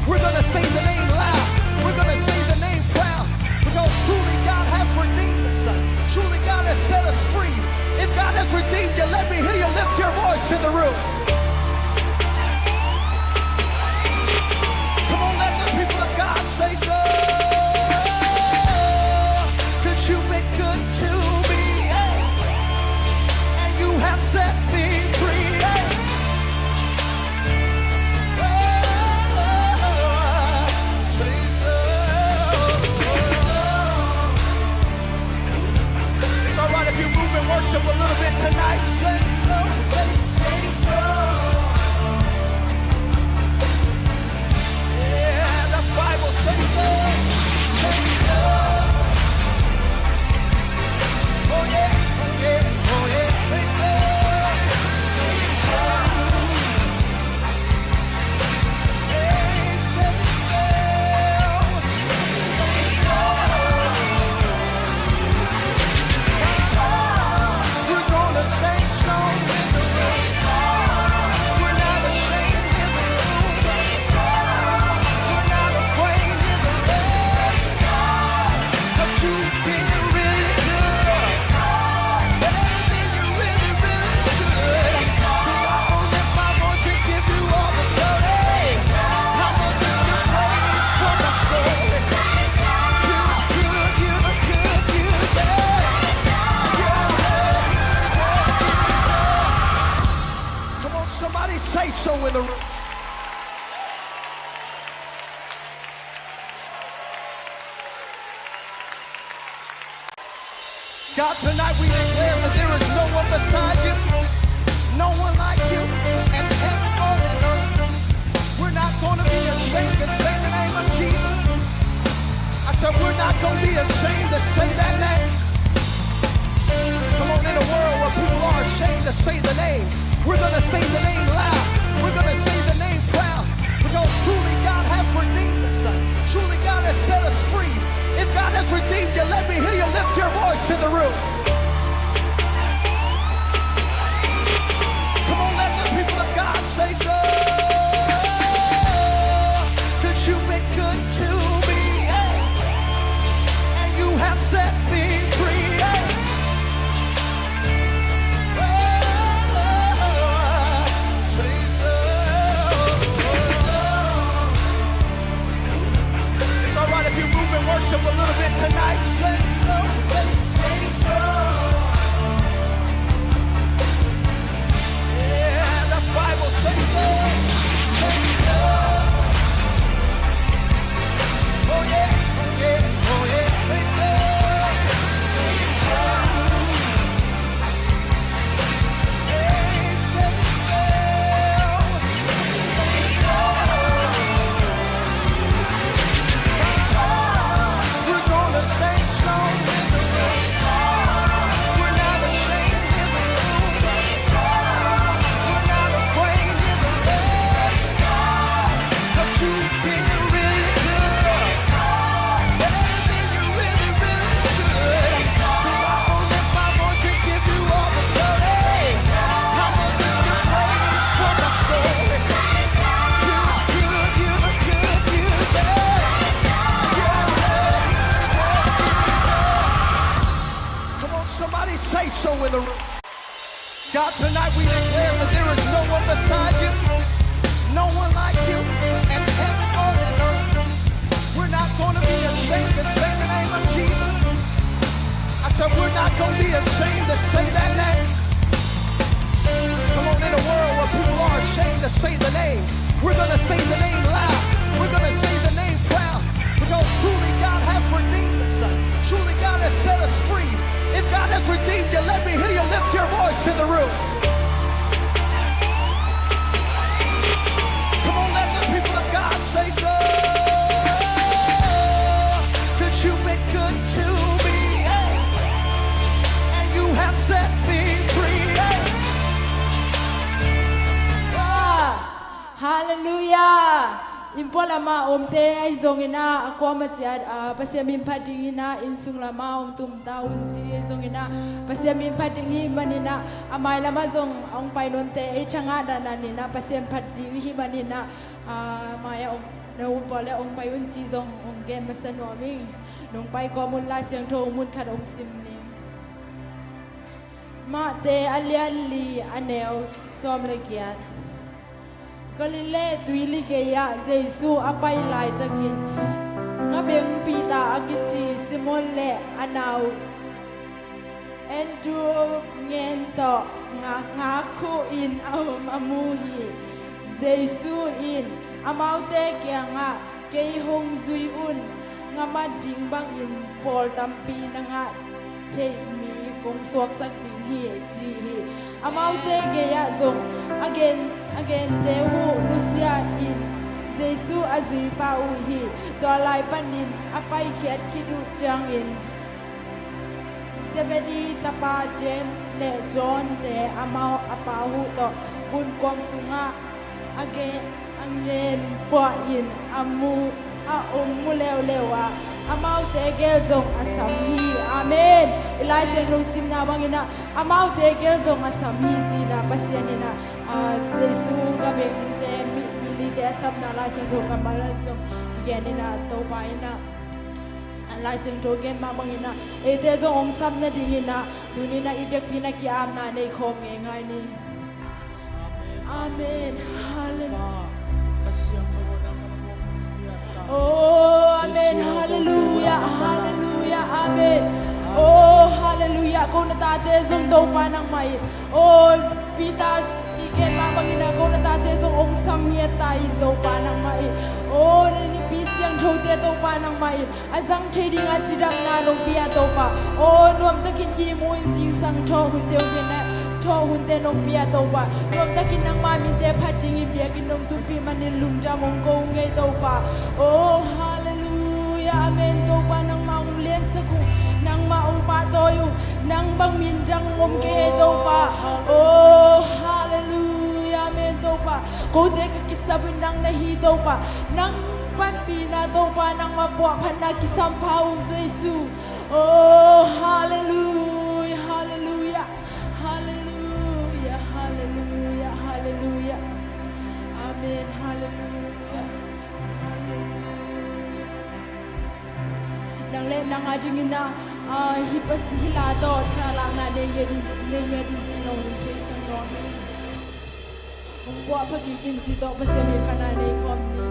We're going to say the name loud. We're going to say the name proud. Because truly God has redeemed us. Truly God has set us free. If God has redeemed you, let me hear you lift your voice in the room. Come on, let the people of God say so. Cause you've been good to me. And you have set me free. If you move and worship a little bit tonight, say so, say so. Yeah, the Bible says so, say so. Oh yeah, oh yeah, oh yeah, say so. Say so in the room. God, tonight we declare that there is no one beside you, no one like you, and heaven or in earth. We're not going to be ashamed to say the name of Jesus. I said we're not going to be ashamed to say that name. Come on, in a world where people are ashamed to say the name, we're going to say the name loud. We're going to say the name proud. Because truly God has redeemed us. Truly God has set us free. If God has redeemed you, let me hear you lift your voice in the room. Come on, let the people of God say so. Cause you've been good to me. And you have set me free. If you move and worship a little bit tonight, say so, say so. Yeah, the Bible says so, say so. Oh yeah, oh yeah, oh yeah, say so. Say so in the room. God, tonight we declare that there is no one beside you, no one like you, and heaven or in earth. We're not going to be ashamed to say the name of Jesus. I said we're not going to be ashamed to say that name. Come on, in a world where people are ashamed to say the name, we're going to say the name loud. We're going to say the name proud. Because truly God has redeemed us. Truly God has set us free. If God has redeemed you, let me hear you lift your voice in the room. Come on, let the people of God say so. Cause you've been good to me. And you have set me free. Hallelujah. Impolama omte ay zongina ako matiad pasiamin padingina insung lama om tum taun ji zongina pasiamin padingi manina amai lama zong ong painonte ay changada nanina pasiam padingi manina maya om นอุปและองค์ไปอุนจีจงองค์แกมาสนวมิงนงไปกอมุลลาเสียงโทมุนขัดองค์ซิมนิงมาเตอเลียนลีอันเนวซอมเลกียนกลิเลตุยลิเกียเจซูอไปไลตะกินงะเบงปีตาอากิจีซิมอนเลอันาวเอ็นดูเงินต่องาคูอินเอามามูฮีเจซูอินอามาวเตเกียงะเกยฮงซุยอุนงามาดิงบังอินปอลตัมปีนงะเทมีกงสวกสักดิงฮีจีฮีอามาวเตเกียจงagainเตหูลุเซียอินเจซูอาซุยปาอุฮีตัวลายปันอินอไปเขียดคิดูจังอินเซเบดีตาปาเจมส์และจอห์นเตอามาวอปาหูโตบุญกวมสุงะagain po in amu amu lewa amau te gezong asamhi amen ilai sen ro simna bangina amau te gezong asamhi jina pasianina jesu ga beng te mili te sabna la sen ro kamala song genina to paina lai sen ro gen ma bangina ete zo ong sabna dingina dunina idek pina ki amna nei khom ngai ni amen hallelujah Oh, amen, hallelujah, hallelujah, amen. Oh, hallelujah. Kau natate zong daw pa ng may. Oh, pita igen mabangina kau natate zong ong samyet tayo daw pa ng may. Oh, nanipis yang thote daw pa ng may. Azang trading at sidam na nung pia daw pa. Oh, nuam takin imo in sing sang tho hunte pina. Hunte nong pia to pa nom takin nang mami te phating im biakin nong tumpi manin lungja mong ko ngai to pa oh hallelujah amen to pa nang maung len saku nang maung pa toyu nang bang min jang ngom ke to pa oh hallelujah amen to pa ko te ka kisabin nang nahi to pa nang pampi na to pa nang mapwa phana kisam phau jesu oh hallelujah hallelujah hallelujah hallelujah hallelujah amen hallelujah hallelujah nang le nang ading na hipas hilado thala na nenge din tinong ke sang no ungwa pagigin dito pasemi pananay kom ni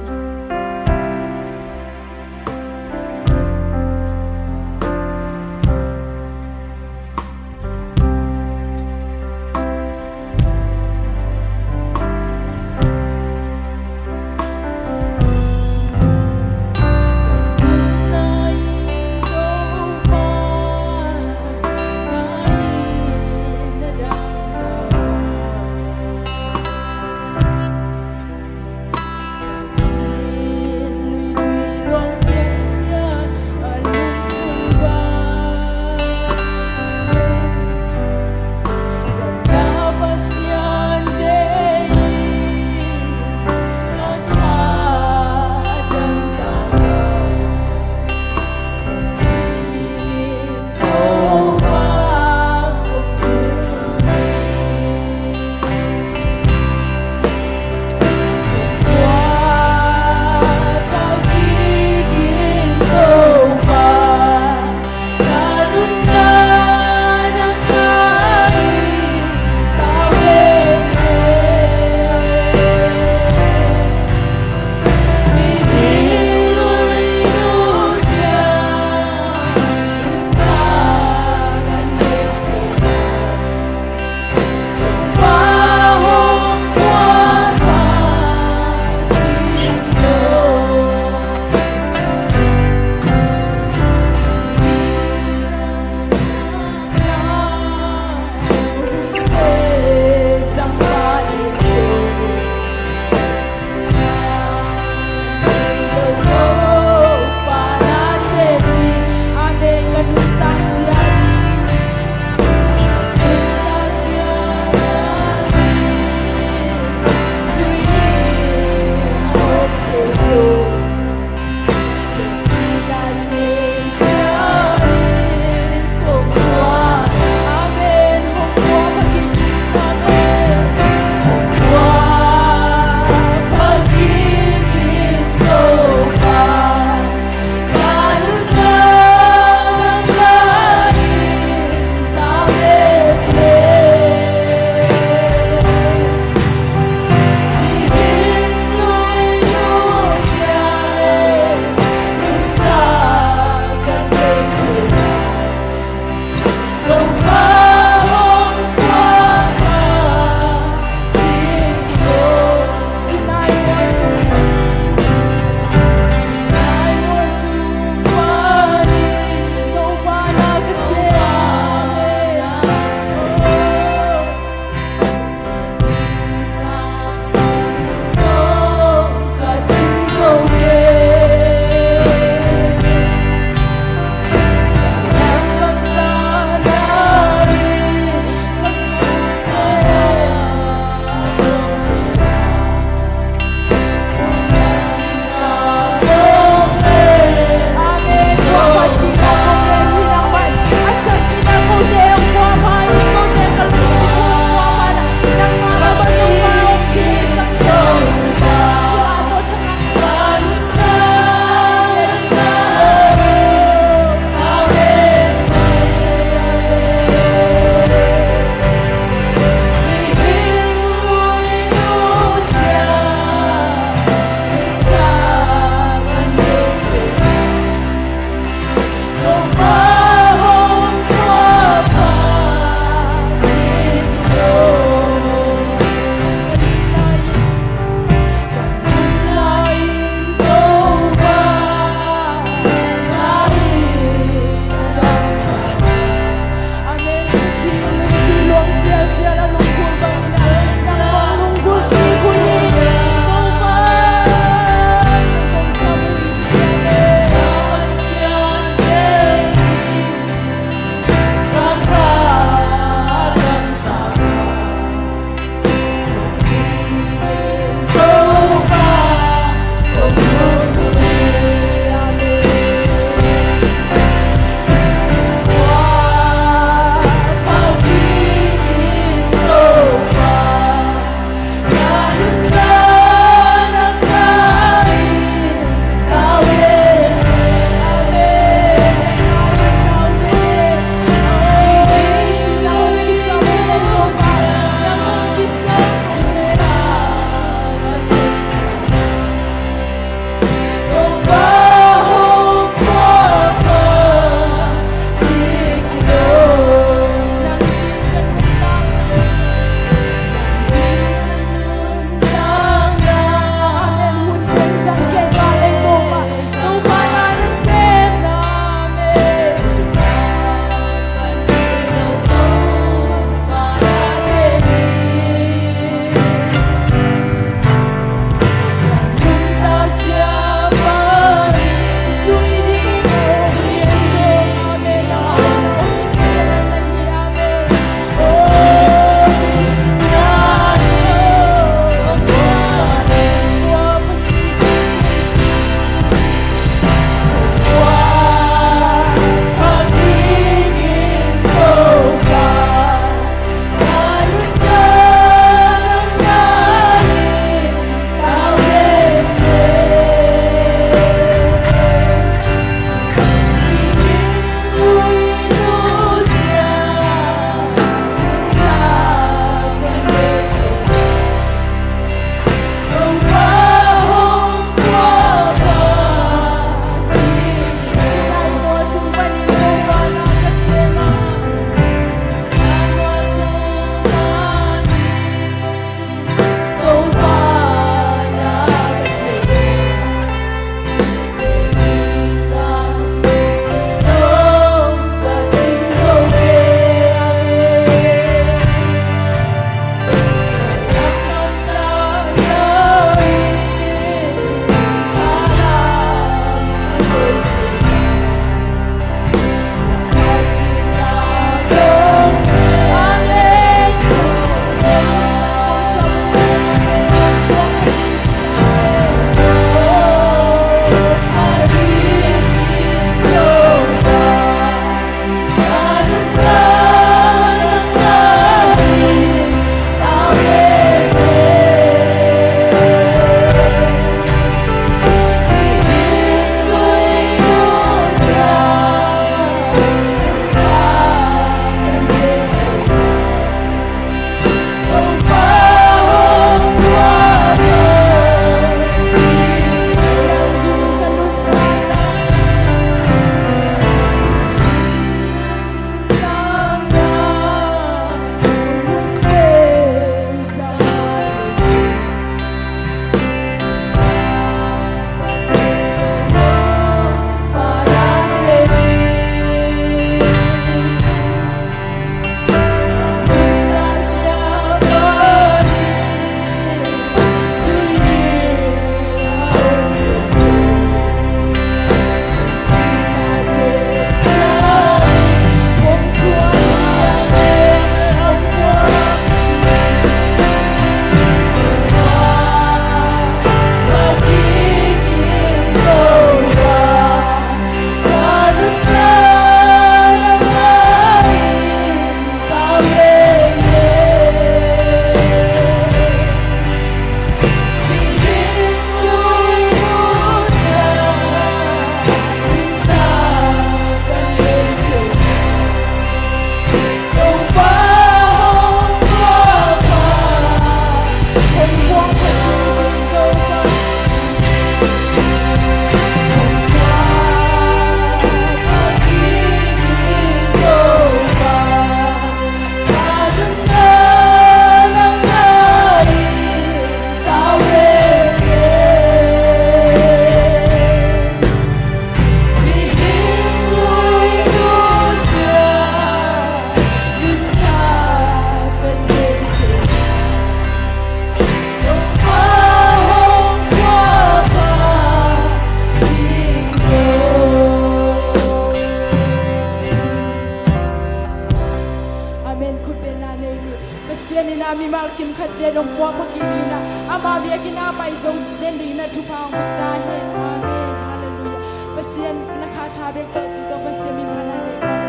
dong po pakikina ama biya kina pa isong dendi na tupang pagdahin amen hallelujah pasian nakatabi to dito pasian mi panali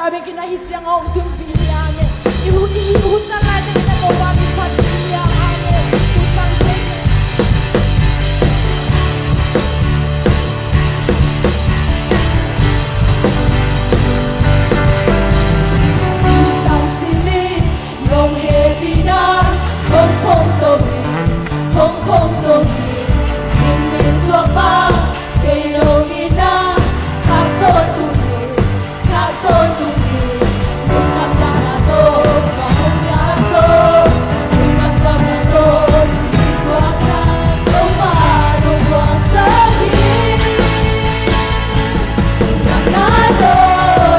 sabi kinahitsang ang tumpiyame. Ihusan natin na mawami patiyame. Kusang jene. Sisang silid, nung happy na, Hong Kong Togi, Hong Kong Togi. Silid swapa, kayo ina, Chakto Togi, Chakto Togi. Nunang danato, kahumyaso, nunang danato, siniswaka, tumarong wasagin. Nanalo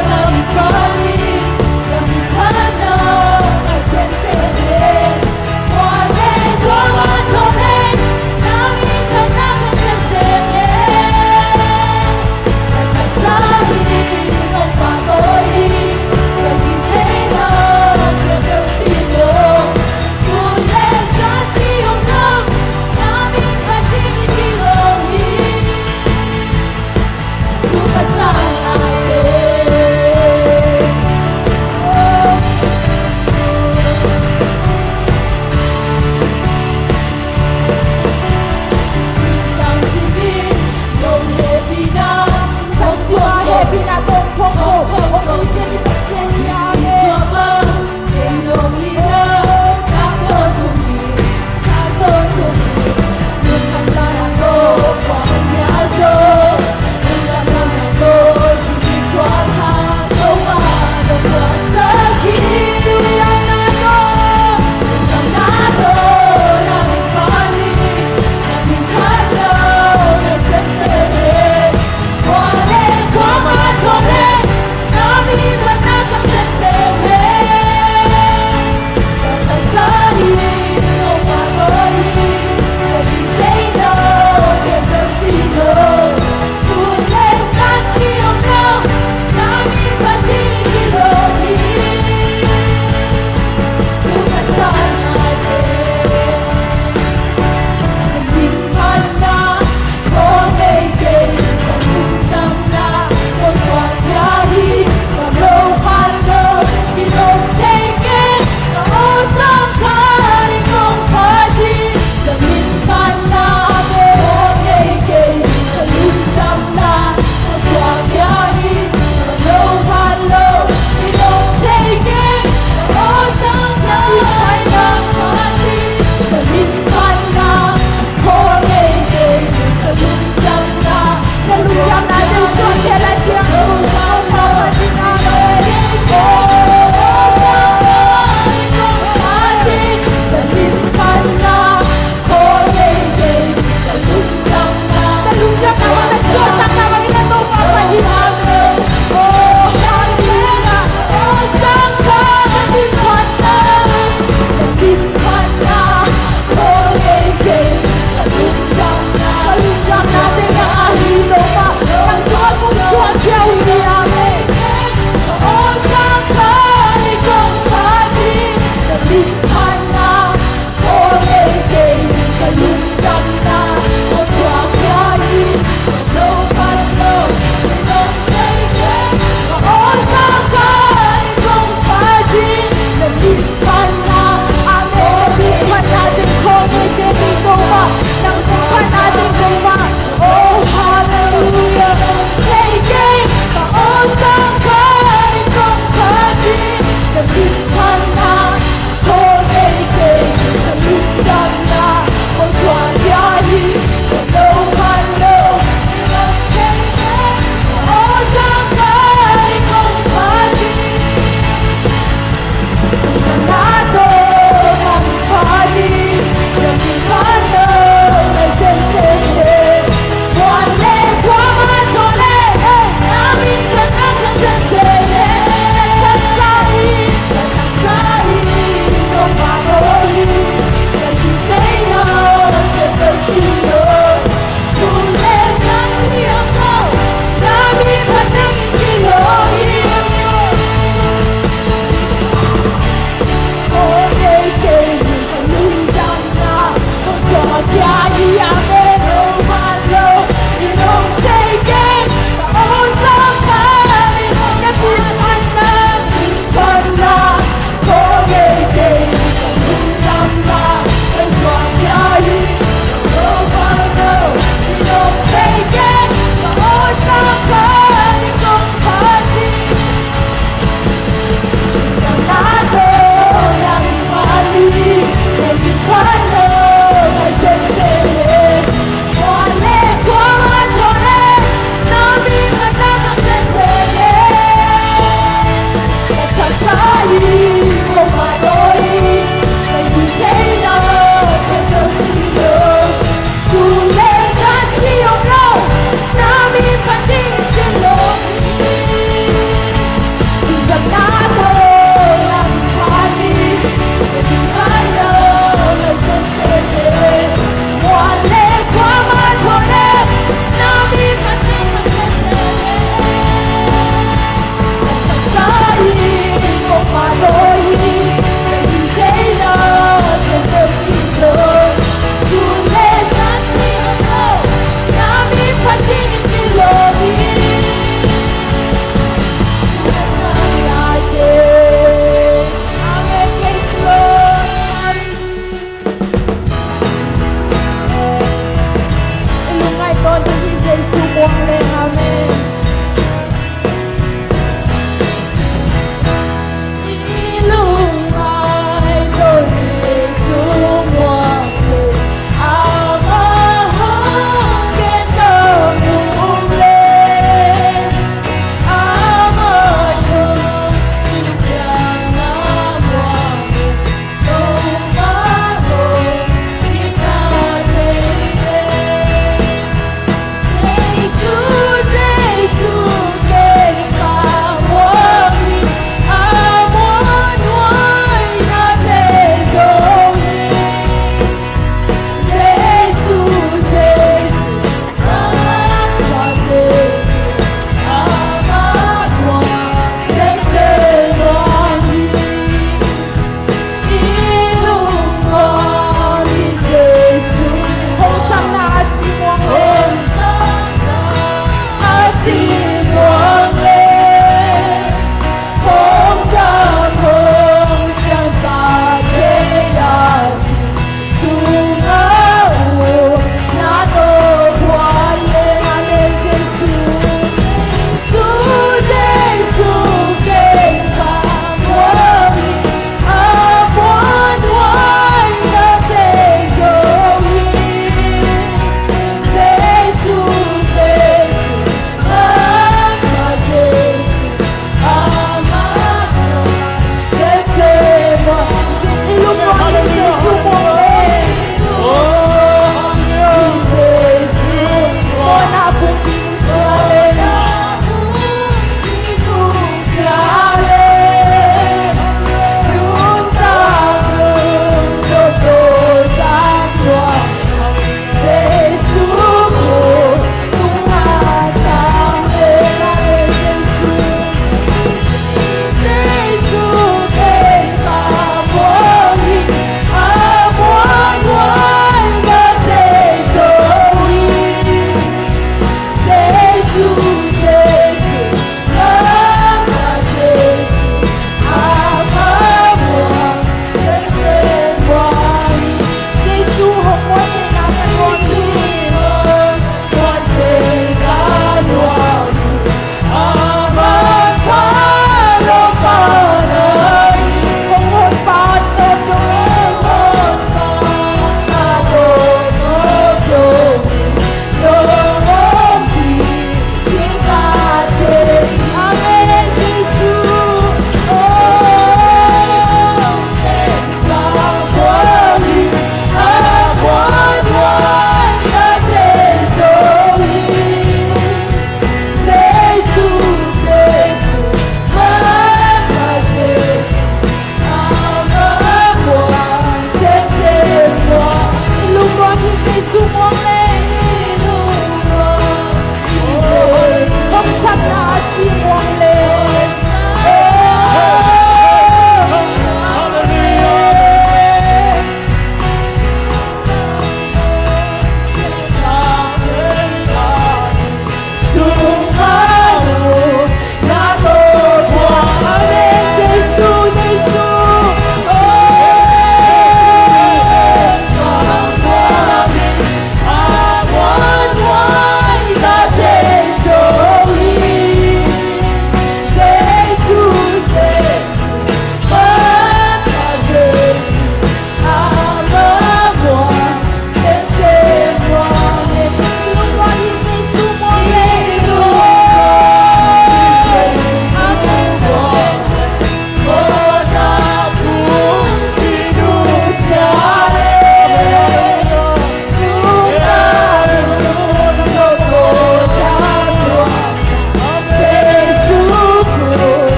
ng pari, kamikana, kasensetin, wale, goma, tonen,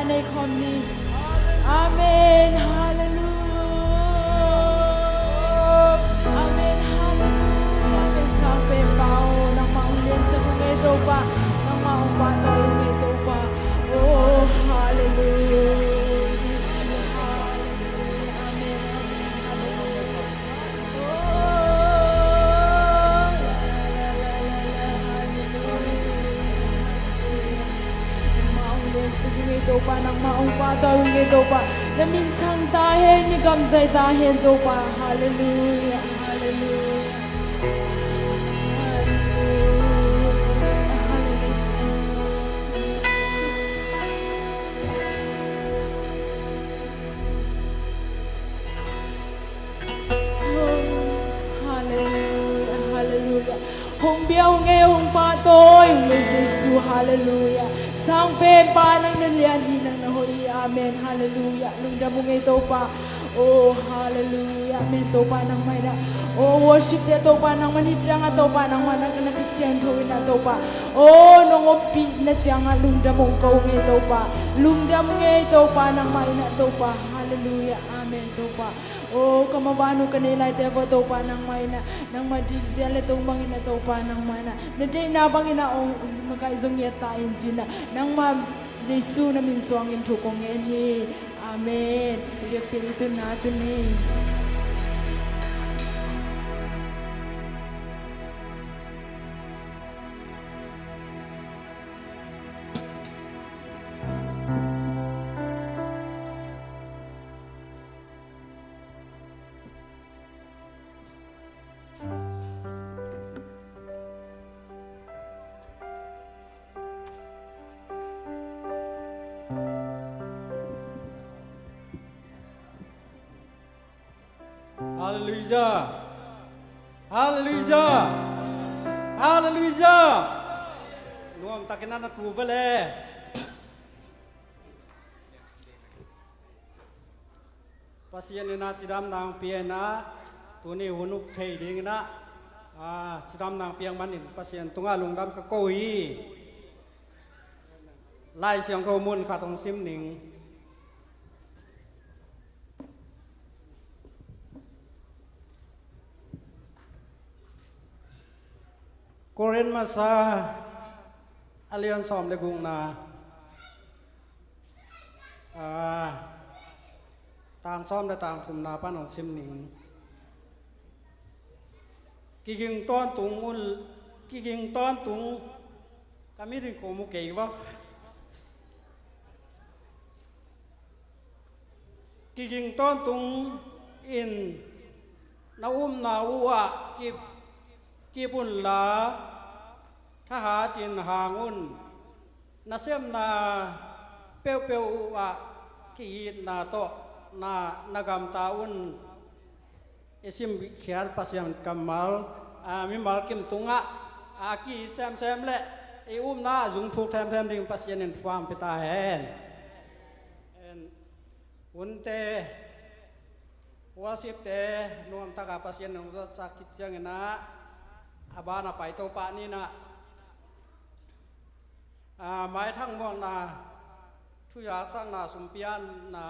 ในคำนี้อาเมนฮาเลลูยาอาเมนฮาเลลูยาเป็นสาวเป็นเบานางมาอุเลียนสกุลเอโตปานางมาอุปาตอยเอโตปาโอ้ฮาเลลูยายิสุฮาเลลูยาอาเมนฮาเลลูยาโอ้Ito pa ng maong patawin ito pa na minsang tahin ni kamsay tahin ito pa hallelujah hallelujah hallelujah hallelujah hong biao ngay hong patoy may Jesus hallelujah sang pempa ng nalian hinang nahoy amen hallelujah lungda mo ito pa oh hallelujah amen to pa ng may na oh worship te to pa ng manhityang ato pa ng manang na Christian hoy na to pa oh nung opi na tiyang lungda mo kaw ito pa lungda mo ito pa ng may na to pa hallelujah amen to pa oh kamabano kanila ite po to pa ng may na ng madizya itong bangin na to pa ng mana na day na bangin na oh makaizong yata injina nang ma Jesu na minsuangin tukong enhi amen ipilito natin eh Hallelujah Hallelujah Hallelujah รวมตะกินนันตูเวลปัสยานินาจิดามนางเปียนะตัวนี้หุนุกเทดิงนะจิดามนางเปียงมันอินปัสยานตุงอาลุงดำกะโกยไล่เสียงโทมุนขาดตรงซิมหนิงโกเรนมาซาอเลียนซอมเลกุงนาต่างซ้อมและต่างทุมนาป้านของซิมหนิงกิกิงต้อนตุงอุลกิกิงต้อนตุงกามิริโกมุเกยวะกิกิงต้อนตุงอินนาอุ้มนาวัวกีบุญลาทหารจินหางุนนาเซียมนาเปียวเปียววะกีนาโตนากำตาอุนอิสิมเขียนปัสยังกัมมัลมิมัลกิมตุงะกีแซมแซมเละอุ้มนาจุงถูกแทมแทมดิ่งปัสยันฟามพิตาแหนอุนเตวาสิบเตนวมตากาปัสยันนงจะกิจยังนะอาบานาไปโตปะนี่นะไม้ทั้งมองนาทุยาสร้างนาสุมเปียนนา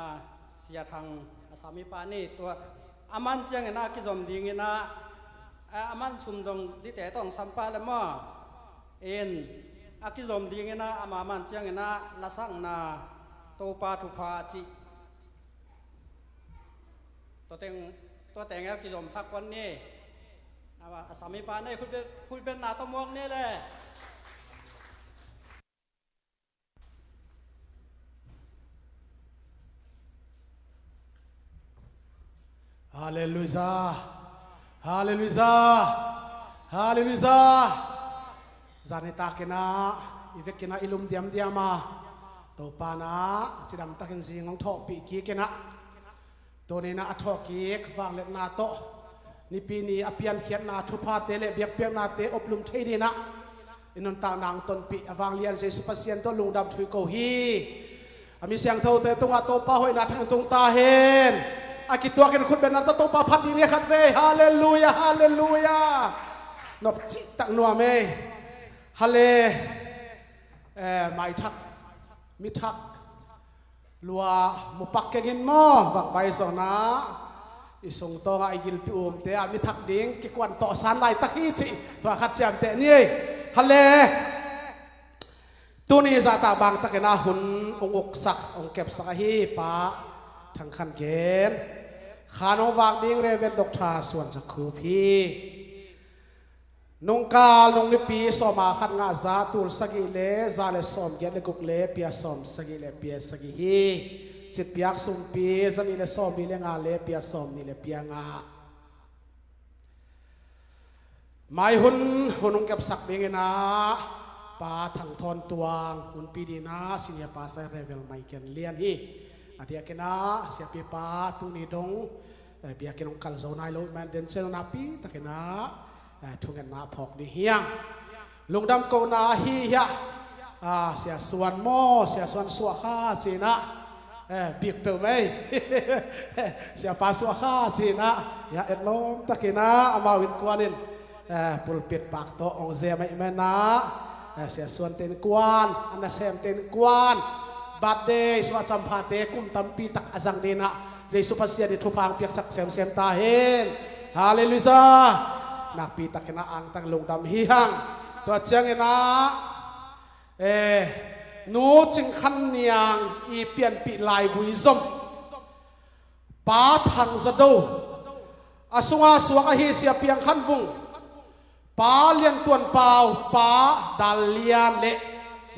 เสียทางอาสามิปานี่ตัวอามันเจียงนะกิจอมดีงินะอามันสุมดงดิแต่ต้องสัมปะละมั่อากิจอมดีงินะอามันเจียงนะละสร้างนาโตปาทุพาจิตัวแต่งกิจอมสักวันนี้อาสามีปานนี่คุณเป็นนาตมวงนี่แหละฮาเลลูยาฮาเลลูยาฮาเลลูยาจานิตากินะอีเวกินะอิลุมเดียมเดียมาตัวปานะจิดำตะกินสิงของทอปีกีกินะตัวนี้นะทอกีกฟังเล็กนาโต นี่ปีนี้อภิยันเขียนนาทุพาเตเลเบียกเปียกนาเตอบลุมเทดีนะอินนตานางตนปีอวังเลียนเจสุปเซียนต้นลุงดำถุยโกฮีอามีเสียงเท่าเตตุงอาโตป้าหอยนาทางตรงตาเห็นอากิตัวกันคุณเป็นนัตโตป้าพัดดีเนี่ยขัดเฟฮาเลลูยาฮาเลลูยานบจิตตักนัวเมฮาเลไม่ทักมิทักลัวมุปักเกินมอบักใบสอนะอิสงโตงไอกิลปิอุมเตะมิทักดิ้งกิกวนต่อสารไลตักฮีจิตัวขัดเจียมเตะนี่ฮัลเลตัวนี้จะตาบางตะเกนาหุนองอกสักองเก็บสักฮีปะทางขันเกณฑ์ขานองวางดิ้งเรเวนดอกทาส่วนสักคูพีนงกาลงในปีสอมาขันงาซาตูลสกิเลซาเลสอมเกณฑ์กุกเลเปียสอมสกิเลเปียสกิฮีจิตเปียกสุมปีจะนี่เลสอมมีเลงาเลเปียสอมนี่เลเปียงาไม่หุ่นงเก็บสักดิ้งนะปาทางทอนตัวหุ่นปีดีนะสิเนียปาใส่เรเวลไม่เกินเลียนฮีอดียกันนะเสียปีปาตุนีดงเบียกันงคัลโซนายโลแมนเดนเซลนาปีตะกันนะทุ่งเงินนาพอกดีเฮียงลุงดำโกนาฮียะเสียส่วนโมเสียส่วนสัวข้าจีนะบีบเปลไหมเสียปาสัวข้าจีนะอย่าเอ็ดล้มตะกันนะอามาวินกวานินปุลปิดปากโตองเซไม่แม่นะเสียส่วนเต็นกวนอันนั้นเซมเต็นกวนบัดเดย์สวัสดิ์จำพาเตกุมตัมปีตักอาจังดีนะเจสุภาษิตดิทุพางเปียกสักเซมตาเห็นฮาเลลูยานักปีตักนะอังตังลงดำฮิฮังตัวเจียงนะนูจึงขันเนียงอีเปลี่ยนปีลายบุยซมป้าทังจะดูอาสวะสวะฮิเสียเปียงขันฟุงป้าเลี้ยงตัวนเปล่าป้าดัลเลียนเละ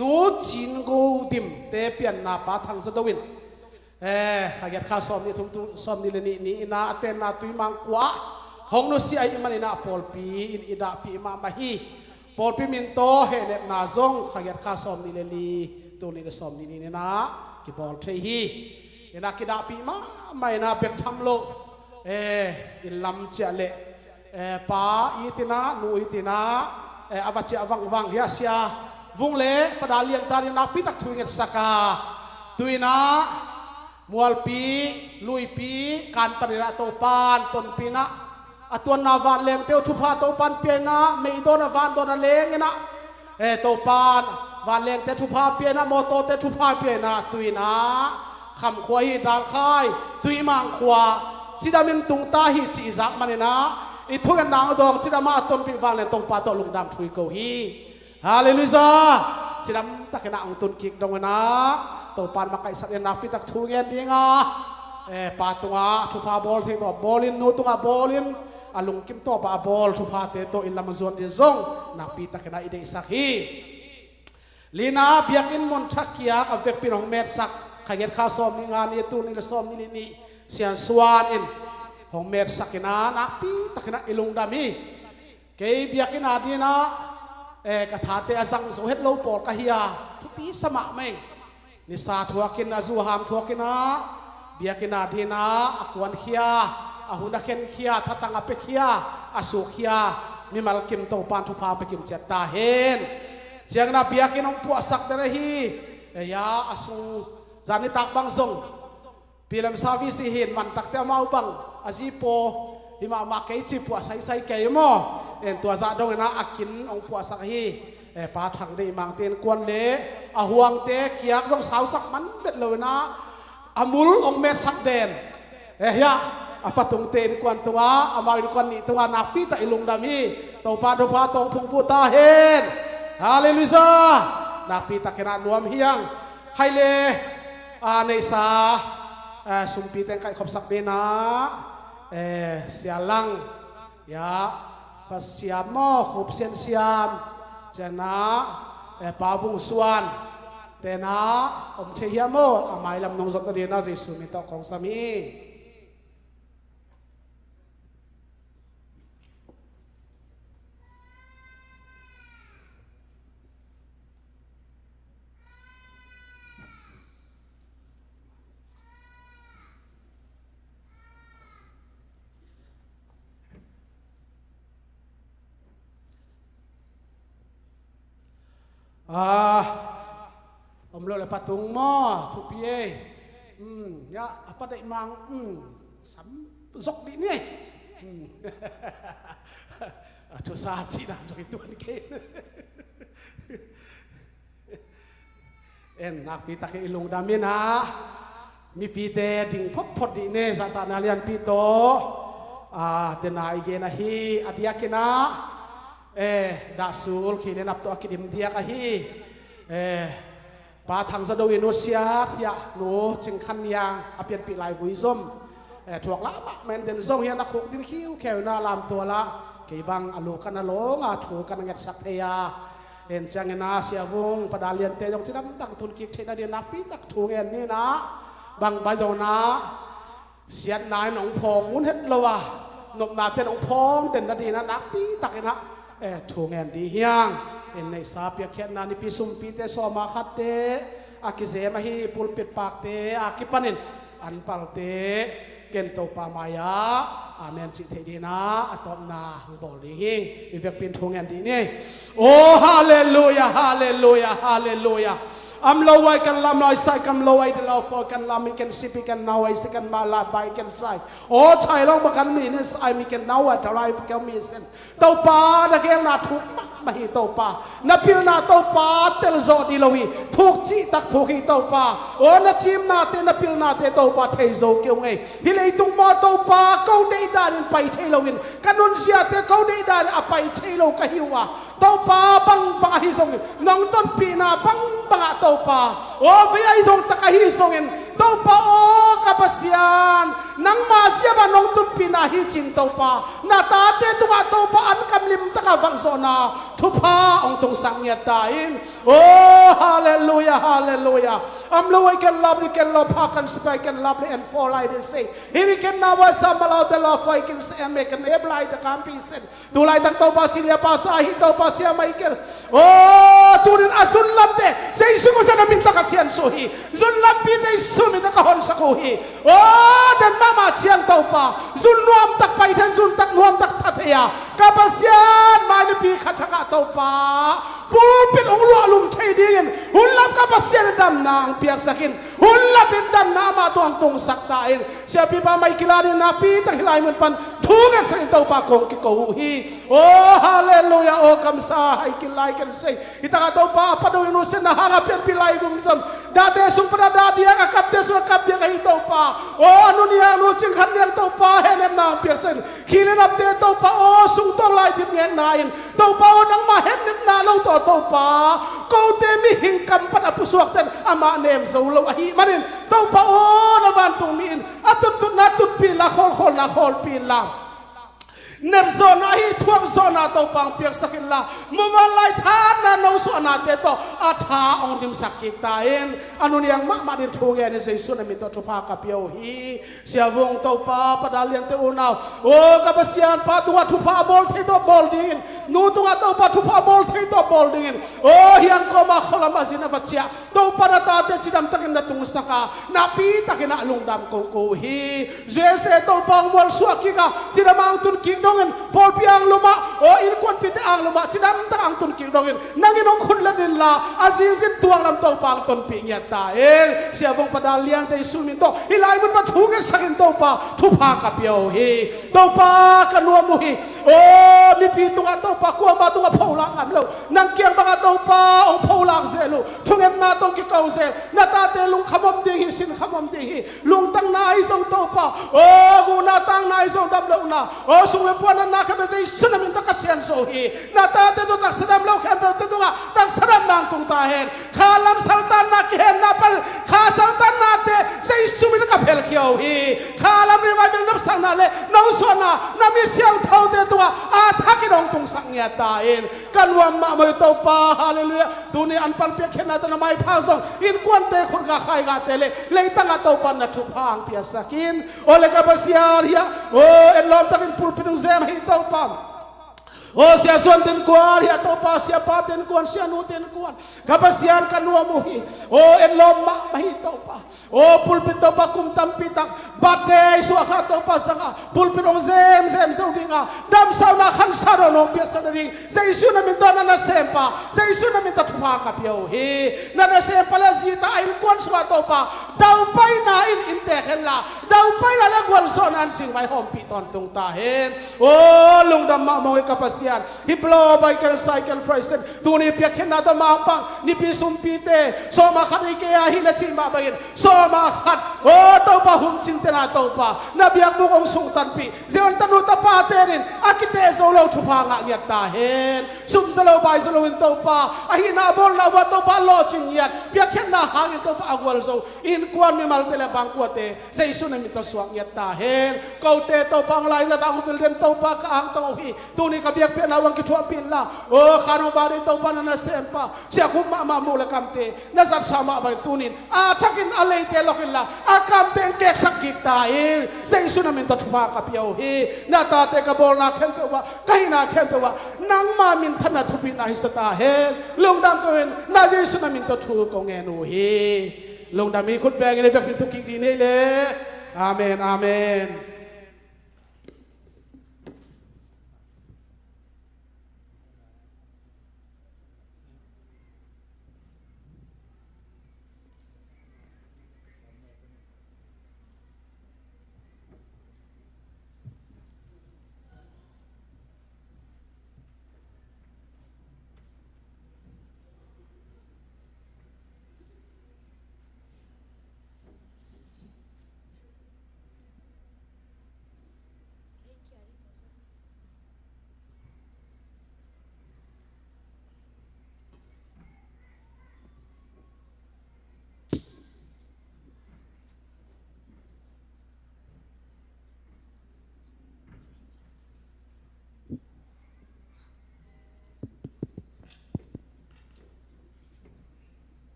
นูจินกูดิมเตเปียนนาป้าทังจะดูวินขยันข้าซ้อมนี่ทุ่มซ้อมนี่เลยนี่นาเต้นนาตุยมังกวะหงนุสีไอมันนี่นาปอลปีอินอิดาปีมามาฮีปอลปีมินโตเฮเนตนาซงขยันข้าซ้อมนี่เลยตัวนี้ซ้อมนี่นะกี่บอลเทฮีอินากิดาปีมาไม่นาเบ็ดทำโลอินลำเจเลป้าอีตินานูอีตินาอวัชอวังเฮียเสียวุ้งเล่ปดาเลียนตานี่นาพิตักทุยเงินสักาตุยนามัวปีลุยปีการปฏิรัตโตปานต้นปีนะตัวนาวันเลงเตียวทุพาโตปานเปียนะไม่โดนวันโดนเลงนะโตปานวันเลงเตทุพาเปียนะโมโตเตทุพาเปียนะตุยนะคำขวาหิดางค่ายตุยมังขวาจิดามินตุงตาหิจิจักมันนะอีทุกันนางดองจิดามาต้นปีวันเลงตรงปาโตลุงดำทุยโกฮีฮาเลลูยาจิดามตะเกนะองตุนกิกดงนะตัวปานมาไกสักยันนักพิทักษ์ทูเงินดีงาปาตัวทุพาบอลเทตัวบอลินนูตัวบอลินอลุงกิมตัวปาบอลทุพาเตตัวอินลามซวนอินซงนักพิทักษ์นะอิเดสักฮีลีนาเบียกินมนทักเกียกอเวกปีนของเมดสักขยันข้าซ้อมนี่งานนี่ตัวนี่ละซ้อมนี่นี่เสียนสวานอินของเมดสักนะนักพิทักษ์นะอิลุงดามีเกย์เบียกินอาดีนะกระถาเตอสังโซเฮตโลปอดกะเฮียทุปีสมะเมงนิสาทัวกินอาจูฮามทัวกินะเบียกินาดีนะอากวนเฮียอาหุนักเข็นเฮียทัตังอเปกเฮียอาสุเฮียมีมัลกิมโตปานทุพาไปกิมเจตาเห็นเจียงนาเบียกินองปัวสักเดรฮียาอาสุจานิตักบังซงปีเลมซาวิสิเห็นมันตักเตมาอุบังอาจีโปหิมามาเกยจีปัวใส่เกยโมตัวซาดงนะอากินองปัวสักฮีปาทังได้มังเตียนกวนเละอาห่วงเตะเกียกต้องสาวสักมันเด็ดเลยนะอามุลองเม็ดสักเดนยะอาปะตงเตียนกวนตัวอามาอินกวนนี่ตัวนักปีตะอิลุงดามีตัวปาดูพาตองพงฟูตาเห็นฮาเลลูยานักปีตะเกนันรวมเฮียงไฮเลในสาสุมปีเต็งไก่ขบสักเบนะเสียลังยะปัสเสียมอขบเซียนเสียมเจนะปาวุงสวนแต่นะอมเชียโมอาไม่ลำนงสตรีน่าจะสุมิตของสามี om lo le patung mo tu pie ya apa dai mang sam zok di ni tu sa chi na zok itu kan ke en nak pi tak ilung damina mi pi te ding phot di ne satana lian pi to tenai ge na hi adia kena dasul khine nap to akidim dia ka hi pa thang sa do Indonesia ya no ching khan yang apian pi lai bui som thuak la ma men den zong hian na khok tin khiu kheu na lam to la ke bang alu kan lo nga thu kan ngat sak theya en chang na sia vung padalian te jong chinam tak thun ki thena dia napi tak thu en ni na bang ba yo na siat nai nong phong mun het lo wa nop na te nong phong den na di na napi tak na thu en di hiang en nei sa pia khet na ni pi sum pi te so ma khat te akize ma hi pulpit pak te akipanin an pal te ken to pa maya amen chi the di na atom na hang bol di hing i vek pin thung en di ni oh hallelujah hallelujah hallelujah am lo wai kan lam noi sai kam lo wai de lo for kan lam mi kan sipi kan now I second ma la bai kan sai oh chai long ba kan mi ni sai mi kan now at arrive kam mi sen to pa da kel na thuk ma hi to pa na pil na to pa tel zo di lo hi thuk chi tak thuk hi to pa oh na chim na te na pil na te to pa thei zo kyung ei hi lei tung mo to pa ko dei dan pai thei lo win kanun sia te ko dei dan a pai thei lo ka hi wa to pa bang bang hi song nong ton pi na bang bang to pa oh vi ai song tak hi song en to pa oh kapasian nang ma sia ba nong ton pi na hi chin to pa na ta te tu ma to pa an kam lim ta ka wang so na thu pa ong tung sang nya ta in oh hallelujah hallelujah am lo I can love you can love pa kan spai can love and fall I did say here can now was some allow the love I can say and make an able the campi said tu lai tak to pa silia pasta hi to pa sia Michael oh turin asun lamte say sumo sa namin ta kasian suhi zun lampi say sumi ta kahon sa kuhi oh dan mama chiang to pa zun nuam tak pai than zun tak nuam tak thatya kapasian mai pi khataka to pa pulpit ong lu alum thei dingin hulap kapasian dam nang piak sakin hulap dam na ma to ang tung saktain sia pi pa mai kilani na pi tak hilai mun pan thungan sa to pa kong ki ko hi oh hallelujah oh kamsa hai kilai kan say itaka to pa padu inusen na harapian pilai gumsam date sung pada dadia ka kapte su kapte ka ito pa oh anu niya anu ching khan niya to pa henem na piak sen kilen up de to pa oh sung to lai tim ngen nain to pa oh nang ma henem na lo to pa ko te mi hing kam pada pusuak ten ama nem so lo ahi manin to pa oh na van tung min atut na tut pi la khol la khol pi la nep zona hi thuang zona to pang piak sakin la mumalai than na no so na te to atha ong dim sakik ta en anu niang ma din thung en sei sun mi to thupa ka pio hi sia wong to pa padalian te unau o ka pasian pa tu thupa bol the to bol din nu tu to pa thupa bol the to bol din o hiang ko ma kholam azina vachia to para ta te chidam takin na tung saka na pi takin na lungdam ko hi jese to pang wal suaki ka chidamang tun ki dongen pol piang luma o in kon pite ang luma chidam ta ang tun ki dongen nangin ong khun ladin la azizin tuang lam to pang ton pi nya ta el sia bong padalian sai sumin to hilai mun ba thungen sakin to pa thupa ka pio hi to pa ka nuam mu hi o mi pi tu to pa ko ma tu phola ngam lo nang kiang ba to pa ong phola zelu thungen na tong ki kau zel na ta te lung khamom de hi sin khamom de hi lung tang na ai song to pa o gu na tang na ai song dam lo na o sung puan na ka bezai sunamin ta kasian so hi na ta te to tak sadam lo khem te to ga tak sadam nang tung ta hen khalam sultan na ki hen na pal kha sultan na te sei sumin ka phel khiau hi khalam revival nap sang na le no so na na mi siang thau te to a thaki dong tung sang nya ta en kanwa ma mo to pa hallelujah tu ni an pal pe khen na ta na mai pha song in kwan te khur ga khai ga te le tang a to pan na thu phang pia sakin o le ka basiar ya o en lom takin pulpit zem hi to pam Oh siya suan tin kuan ya to pa siya pa tin kuan siya nu tin kuan kapasian kanua muhi oh enlo ma mahito pa oh pulpit to pa kum tampitang bate suaka to pa sanga pulpit ong zem so dinga dam sa na khan saro no piasa ding sa isu na minto na sempa sa isu na minto tupa ka piao he na sempa la zita ay kuan suwa to pa daw pay na in intehela daw pay na lagwal son an sing may hompiton tung tahen oh lungdam ma mo kapasian hiblo by cycle present tuni piakhen na to mapang ni pisumpite so makari kaya hinatsi mabayin so makat oh to pa humcinte na to pa nabiyak mo kong sungtan pi zion tanuta pa tenin akite so lo tupa nga ngyak tahen sumsalo bay so lo to pa ahinabol na wa to pa lo ching yat piakhen na hangin to pa agwal so in kuan mi mal tele bang kuate sa isu na mito swak ngyak tahen kote to pang lai na tang filden to pa ka ang to hi tuni ka biak penawang kitwa pinla oh kano bari to pa na sempa siya kuma mamula kamte nasat sama ba tunin atakin alay te lokilla akamte kek sakit tail sa isu namin to tupa ka piao hi natate ka bol na kempe wa kahina kempe wa nang mamin thana thupi na hisata he lungdam ko na isu namin to thu ko ngenu hi lungdam mi khut beng ni vek ni tukik ni le amen amen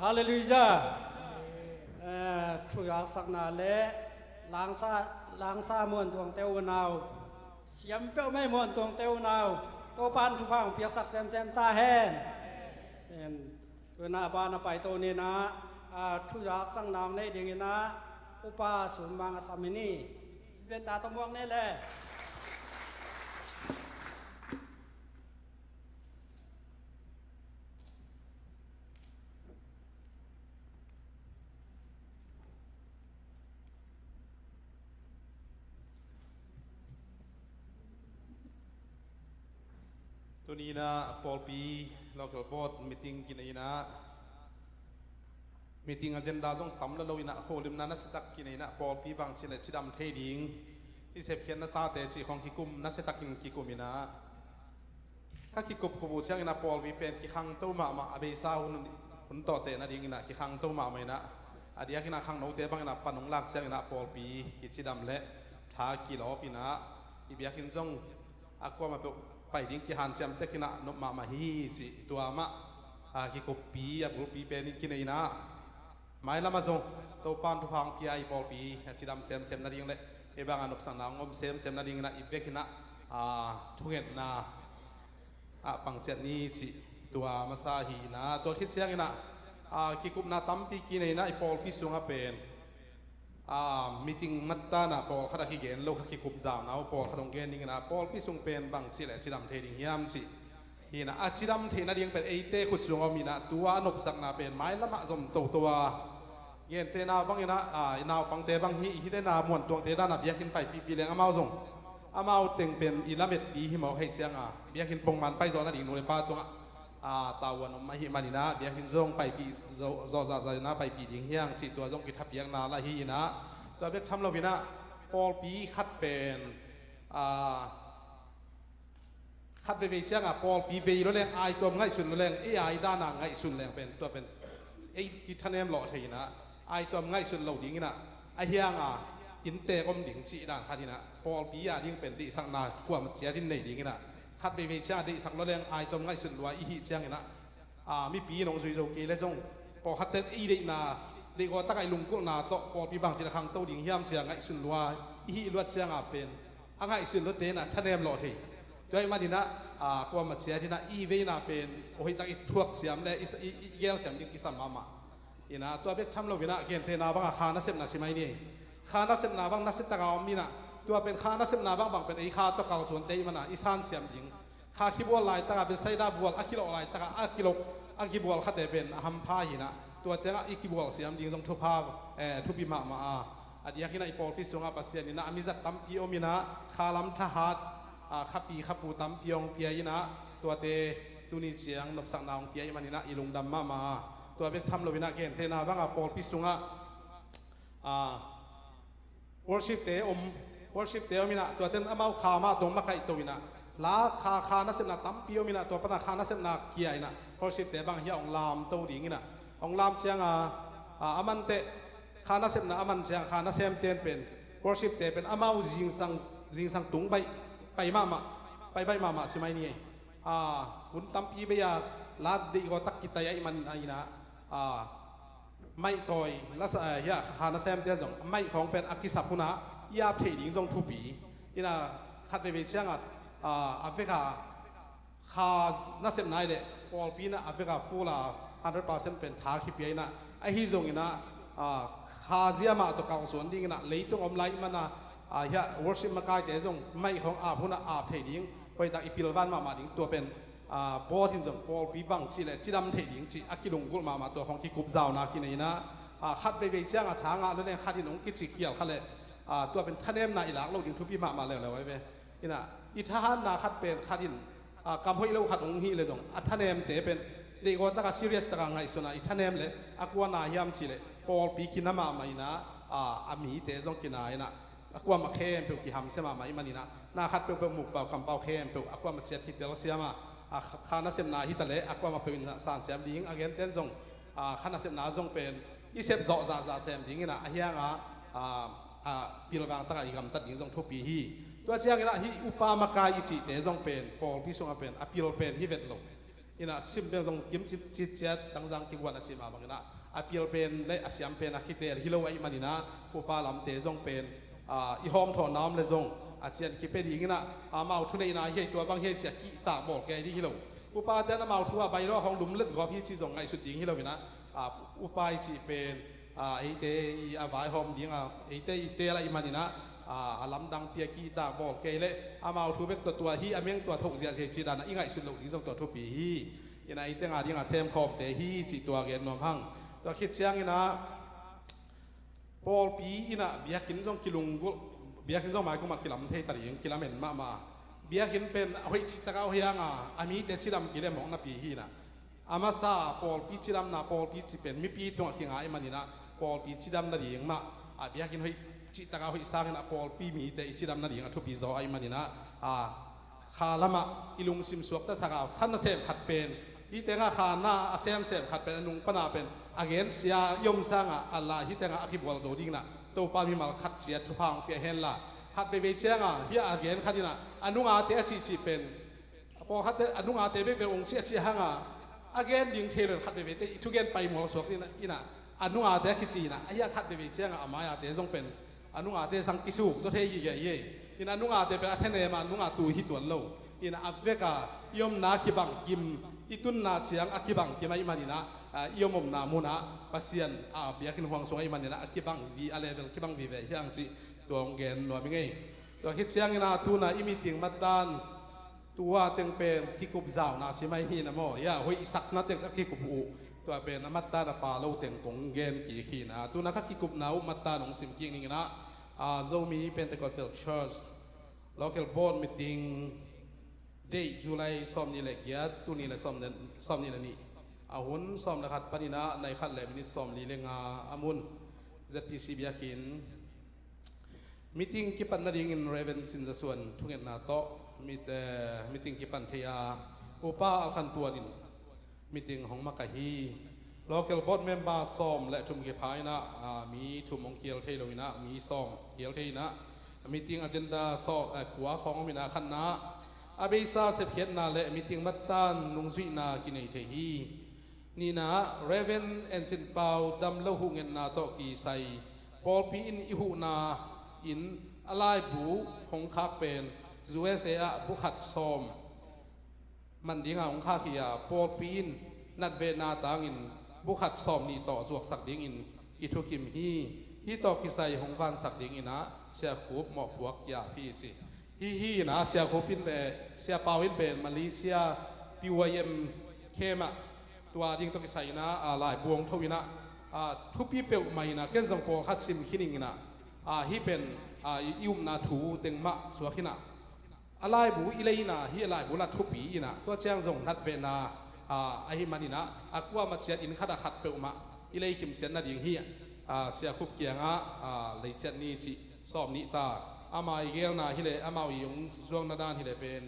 ฮาเลลูยาทุกอย่างสักนาเละล้างซามวนทวงเตวนาวเสียมเปี้ยวไม่มวนทวงเตวนาวโตปานทุพังเปียกสักแซมตาแห้งเป็นตัวหน้าปานไปโตนี่นะทุกอย่างสักนามในเดียงนะอุปาสุนบางสามินีเป็นตาตะมวงนี่แหละตัวนี้นะปอลปีเราเกิดบอดมีติ้งกินไอ้นะมีติ้งอันเจนดาส่งตั้มแล้วเราอินะโฮลิมนั้นนัสตักกินไอ้นะปอลปีบางสิ่งที่ดำเทดิ้งที่เสพเขียนนัสซาเตจิของกิกุมนัสตักกินกิกุมินะถ้ากิกุบกูบูเชียงอินะปอลปีเป็นกิขังตัวมาอเบซ่าหุ่นต่อเตนะดิ้งอินะกิขังตัวมาไม่นะอดีตกินะขังโนเตบังอินะปนงลักเชียงอินะปอลปีกิจิดำเละท้ากิโลปีนะอีเบียกินส่งอากวมาไปดิ้งกิฮันจำเตกินะนกมาฮีสิตัวมากิกปีอับรูปีเป็นกินไอ้นะไม่ละมาส่งตัวปานทุพังกิไอปอลปีจิดำเซมนาดิ้งเละเอบางอันนกสังนางอมเซมนาดิ้งนะอีเวกินะทุเรศนะปังเจนี่สิตัวมาซาฮีนะตัวคิดเสียงนะกิกุบนาตั้มปีกินไอ้นะไอปอลปีสุงเป็นมีติ้งมัตตานะปอลขดขี้เกนโลกขี้กุบจาวนะปอลขดงเกนนี่นะปอลพิสุงเป็นบางสิแหละจิดำเทดิ่งยามสิฮีนะจิดำเทนะดิ่งเป็นเอเต้ขุดสุงมีนะตัวนบสักนาเป็นไม้ละมะสมตัวเย็นเตนาบางนะนาวปังเตบางฮีเตนามวนตัวเตด้านะเบียกินไปปีเลี้ยงอามาส่งอามาเต็งเป็นอิลาเม็ดปีหิมเอาให้เสียงเบียกินปงมันไปตอนนั้นดิ่งนูเลป้าตัวตาวันมาหิมานีนะเบียกินส่งไปปีโซซานะไปปีดิ่งเฮียงสิตัวส่งกิทับเบียงนาละฮีนะตัวเบ็ดทำเราวินะปอลปีคัดเป็นคัดไปเจ้าปอลปีเวย์รถแรงไอตัวง่ายสุดรถแรงไอด้านง่ายสุดแรงเป็นตัวเป็นไอกิทันเนมหล่อเทีนะไอตัวง่ายสุดเราดิ่งนะไอเฮียงอินเตอร์ก็มดิ่งจีด้านคัดนะปอลปีดิ่งเป็นดิสังนากว่ามันเสียดินในดิ่งนะคัดไปเจ้าดิสังรถแรงไอตัวง่ายสุดว่าอีหิเจ้านะมีปีน้องสุยโจกีและจงพอคัดเต้นอีเดนะ เด็กก็ตั้งไอ้ลุงกุนาโตปอปีบางจีนขังโตดิ่งเฮียมเสียงไอ้สุนลัวอีลวดเชียงอาเป็นไอ้สุนลดเตนะท่านเอ็มหล่อทีด้วยมาดินะความมาเชียที่นะอีเวน่าเป็นโอ้ยตั้งอีทวกเสียมเลยอีเกลเสียมดิ่งกิสัมมาอีนะตัวเบ็กทำเราวินะเกณฑ์เทนาบางขานัสเซมนาใช่ไหมนี่ขานัสเซมนาบางนัสเซตตะกาวมีนะตัวเป็นขานัสเซมนาบางเป็นไอ้ขาตัวเก่าส่วนเตยมันนะอีสานเสียมดิ่งขาขี้บัวลายตะกาเป็นไซด้าบัวอักกิโลลายตะกาอักกิโลขี้บัวขัดเตเป็นฮัมพาหินะตัวเตงอีกขี้บัวเสียมดิ่งทรงทุพาทุบิมาอันนี้ขี้นะอีปอลพิสุงาปัสเซียนี่นะมิจัดตั้มพิโอมินะขาลำทหารขับปีขับปูตั้มพิองเปียนะตัวเตตุนิเชียงนบสังนางเปียมันนี่นะอีลุงดำมาตัวเบ็กทำเราวินาเกณฑ์เทนาบางปอลพิสุงะworship เตอม worship เตอมินะตัวเต็นอามาขามาตรงมาใครตัววินะลาขานัสนาตั้มพิโอมินะตัวปนักขานัสนาเกียนะ worship เตบางเฮียองลามตัวดิ่งนะองลามเชียงอามันเตขานัสนาอามันเชียงขานัสเซมเตนเป็น worship เตเป็นอามาจิงสังตุงไปมาใช่ไหมนี่หุ่นตั้มพีไปยาลาดดีก็ตักกิตายไอ้มันไอ้นะไม่ต่อยลักษณะเฮียขานาเซมเดียจงไม่ของเป็นอักษรพุนะยาเทียงจงทุบีนี่นะขัดไปเชียงอัฟริกาขานาเซมนายเดปอลปีนะอัฟริกาฟูลา100%เป็นท่าขี้เปียนะไอ้ฮิจงนี่นะขาเสียมาตัวเก่าส่วนดิ้งนะเลยต้องอมไล่มันนะเฮีย worship มาใกล้เดียจงไม่ของพุนะเทียงไปตักอีพิลวันมาดิ้งตัวเป็นปอทินจงปอปีบังชีเลยชีดำเทียงชีอักกิลงกุลมาตัวของที่กุบเจ้านาคินนี่นะขัดไปเชียงทางแล้วเนี่ยขัดที่น้องกิจิเกียร์ขัดเลยตัวเป็นท่านเอ็มนาอิลักเราดิ้งทุบปีมาแล้วไว้เว้ยนี่นะอีทหารนาขัดเป็นขัดดินกำห้อยเราขัดองค์ฮีเลยจงท่านเอ็มเตะเป็นเด็กก็ตั้งซีเรียสตั้งไงส่วนอีท่านเอ็มเลยอักวานาฮิมชีเลยปอปีกินน้ำมาอีนะอามีเตะจงกินอะไรนะอักวามาเข้มเปล่ากี่หำเสียมาอีมันนี่นะนาขัดเปล่าหมุกเปล่าคำเปล่าเข้มเปล่าอักวามาเจ็ดฮิตเดลเซียมาข้านักเสพนาฮิตาเล่อักว่ามาเป็นสารเสพดิ้งอาเกนเต้นจงข้านักเสพนาจงเป็นอีเสพจ่อจ่าเสพดิ้งนะเฮียงปีละบางตั้งอีกคำตัดดิ้งจงทุบปีฮีตัวเชียงนะฮีอุปามากายจิเตจงเป็นปอลพิสุงเป็นปีละเป็นฮิเวตลงนี่นะซิมเป็นจงกิมจิตเจ็ดตั้งจังที่วันอาชีพมาบางนะปีละเป็นและอาชีพเป็นคิดเตอฮิโลไอมันนี่นะอุปาลำเตจงเป็นอีหอมถอนน้ำเลยจงอาเซียนคิดเป็นอย่างนี้นะมาทุนในนาเฮตัวบางเฮจะกีตาบอกแกที่เราอุปาเดนมาทัวใบรอของดุมเล็ดก็พี่ชีส่งไงสุดยิงที่เรานะอุปาจีเป็นไอเตอวายหอมยิงไอเตอะไรมันนี่นะลำดังเปียกีตาบอกแกเลยมาทัวเบกตัวที่อเมงตัวทุกเสียเสียจีดานะอีไงสุดเราที่ส่งตัวทุกปีฮียันไอเตงอาดิงอาเซมคอมเตฮีจีตัวเกนนอมพังตัวคิดเชียงนี่นะพอปีอีนะเบียกินจงกิลุงกุเบียกินจงหมายกูมากิลำเทตรีกิลำเห็นมาเบียกินเป็นเฮ้ยตะก้าวเฮียงอามีเตชิลำกิเลมของนับปีฮีนะอามาซาพอปีชิลำนะพอปีชิเป็นมีปีตัวกิงไอ้มันนี่นะพอปีชิลำนั่นเองมาเบียกินเฮ้ยจิตะก้าวเฮ้ยสร้างนะพอปีมีเตชิลำนั่นเองทุบปีโซไอ้มันนี่นะข้าละมาอิลุงซิมสวกตะสักาวขันเสพขัดเป็นอีเตงาข้าหน้าเสพขัดเป็นนุงปนาเป็นอาเกนเสียยมสร้างอัลลาฮิเตงาอคิบวลโจดิงนะตัวปามีมาขัดเสียทุพังเปียเฮนละขัดไปเวเชียงเฮียอาเกนขัดนี่นะอนุงอาเตอชีเป็นพอขัดอนุงอาเตเป็นองค์เสียชีหังอาเกนยิงเทเลขัดไปเวเตทุกเกนไปหมดสวกนี่นะอีนะอนุงอาเตคิจีนะไอ้ยาขัดไปเวเชียงอามาอาเตจงเป็นอนุงอาเตสังกิสุจะเทียยี่เย่อีนะอนุงอาเตเป็นอัธเนมาอนุงอาตูฮิตวนโลอีนะอัฟเวกายอมนาคิบังกิมอีตุนนาเชียงอักิบังกิมไอ้มันนี่นะยอมนามุนะปัสยันเบียกินห่วงสวยไอ้มันนี่นะอักิบังวีอะไรเวลกิบังวีเวยังจีตัวองเกนหน่วยมิงไงตัวคิดเชียงนะตัวน่ะอิมิติงมัดดานตัวเต็งเป็นที่กุบเจ้านะใช่ไหมนี่นะโมยาหอยสักนัดเต็งก็ที่กุบอูตัวเป็นมัดดานปาโลเต็งกงเกนกี่ขีนะตัวน่ะก็ที่กุบนาวมัดดานของสิมกิงนี่นะโซมีเป็นแต่ก็เซลเชิร์ช local board meeting day July ซ้อมนี่แหละเกียรตัวนี้แหละซ้อมนี่แหละนี่หุ่นซ้อมนะครับปนินะในขั้นแหลมนี่ซ้อมลีเลงอามุน ZPC เบียกินmeeting kipan na dingin Raven Chinzasuan tungit na to meeting kipan thea upa alkhan tuanin meeting hong makahi local board member som le tum ke phai na mi thumong kiel thei loina mi som kiel thei na meeting agenda so kwa khong mina khan na abeisa se phiet na le meeting matan nungzui na kinai thei hi นี่นะเรเวนเอนจินเปาดำเล่าหุเงินนาโตกีไซปอลปีอินอิหุนาอินอะไรบูหงคาเป็นจูเอเซอะบุขัดซอมมันดิ้งหงคาขียปอลปีอินนัดเวนาตางอินบุขัดซอมนี่ต่อสวกสักดิ้งอินกิทุกิมฮีต่อกิไซหงวันสักดิ้งอินนะเสียคูบหมอกบวกยาพี่จีฮีนะเสียคูบินเปเสียปาวินเป็นมาเลเซียปิวเอ็มเคมะตัวดิ้งตัวกิไซนะหลายบวงทวินะทุบปีเปลใหม่นะเกินสองปอคัดซิมขินิงนะฮีเป็นยุมนาถูเต็งมะสวขินะอะไรบุอิเลยนะฮีอะไรบุละทุบปีนะตัวเจ้าส่งนัดเวนาไอฮิมันนี่นะกว่ามาเชียอินขัดขัดเปลมาอิเลยคิมเสียนนัดยิงฮีเสียคุบเกียงเลยเจนี่จิสอบนิตาอามาอีเกลนะฮิเลอามาอียงจวงนาดานฮิเลเป็น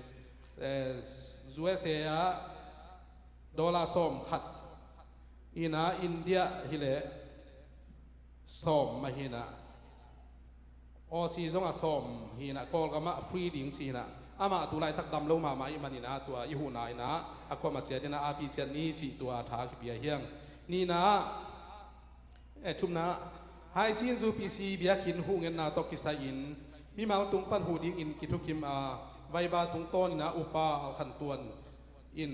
จูเอเซียดอลลาร์ส้มขัดอินะอินเดียฮิเลส้มมาฮินะออซีจงอาส้มฮินะกอลกามาฟรีดิ้งซีนะอามาตัวไล่ทักดำลงมาอิมันนี่นะตัวอิหูนายนะความมาเจตินะอาพีเจนี่จิตัวทาคิเบียเฮียงนี่นะชุมนะไฮจีนซูพีซีเบียกินหูเงินนาตกิสอินมีมาตุงปันหูดิ้งอินกิทุกิมไวบาตุงต้นนะอุปาขันตวนอิน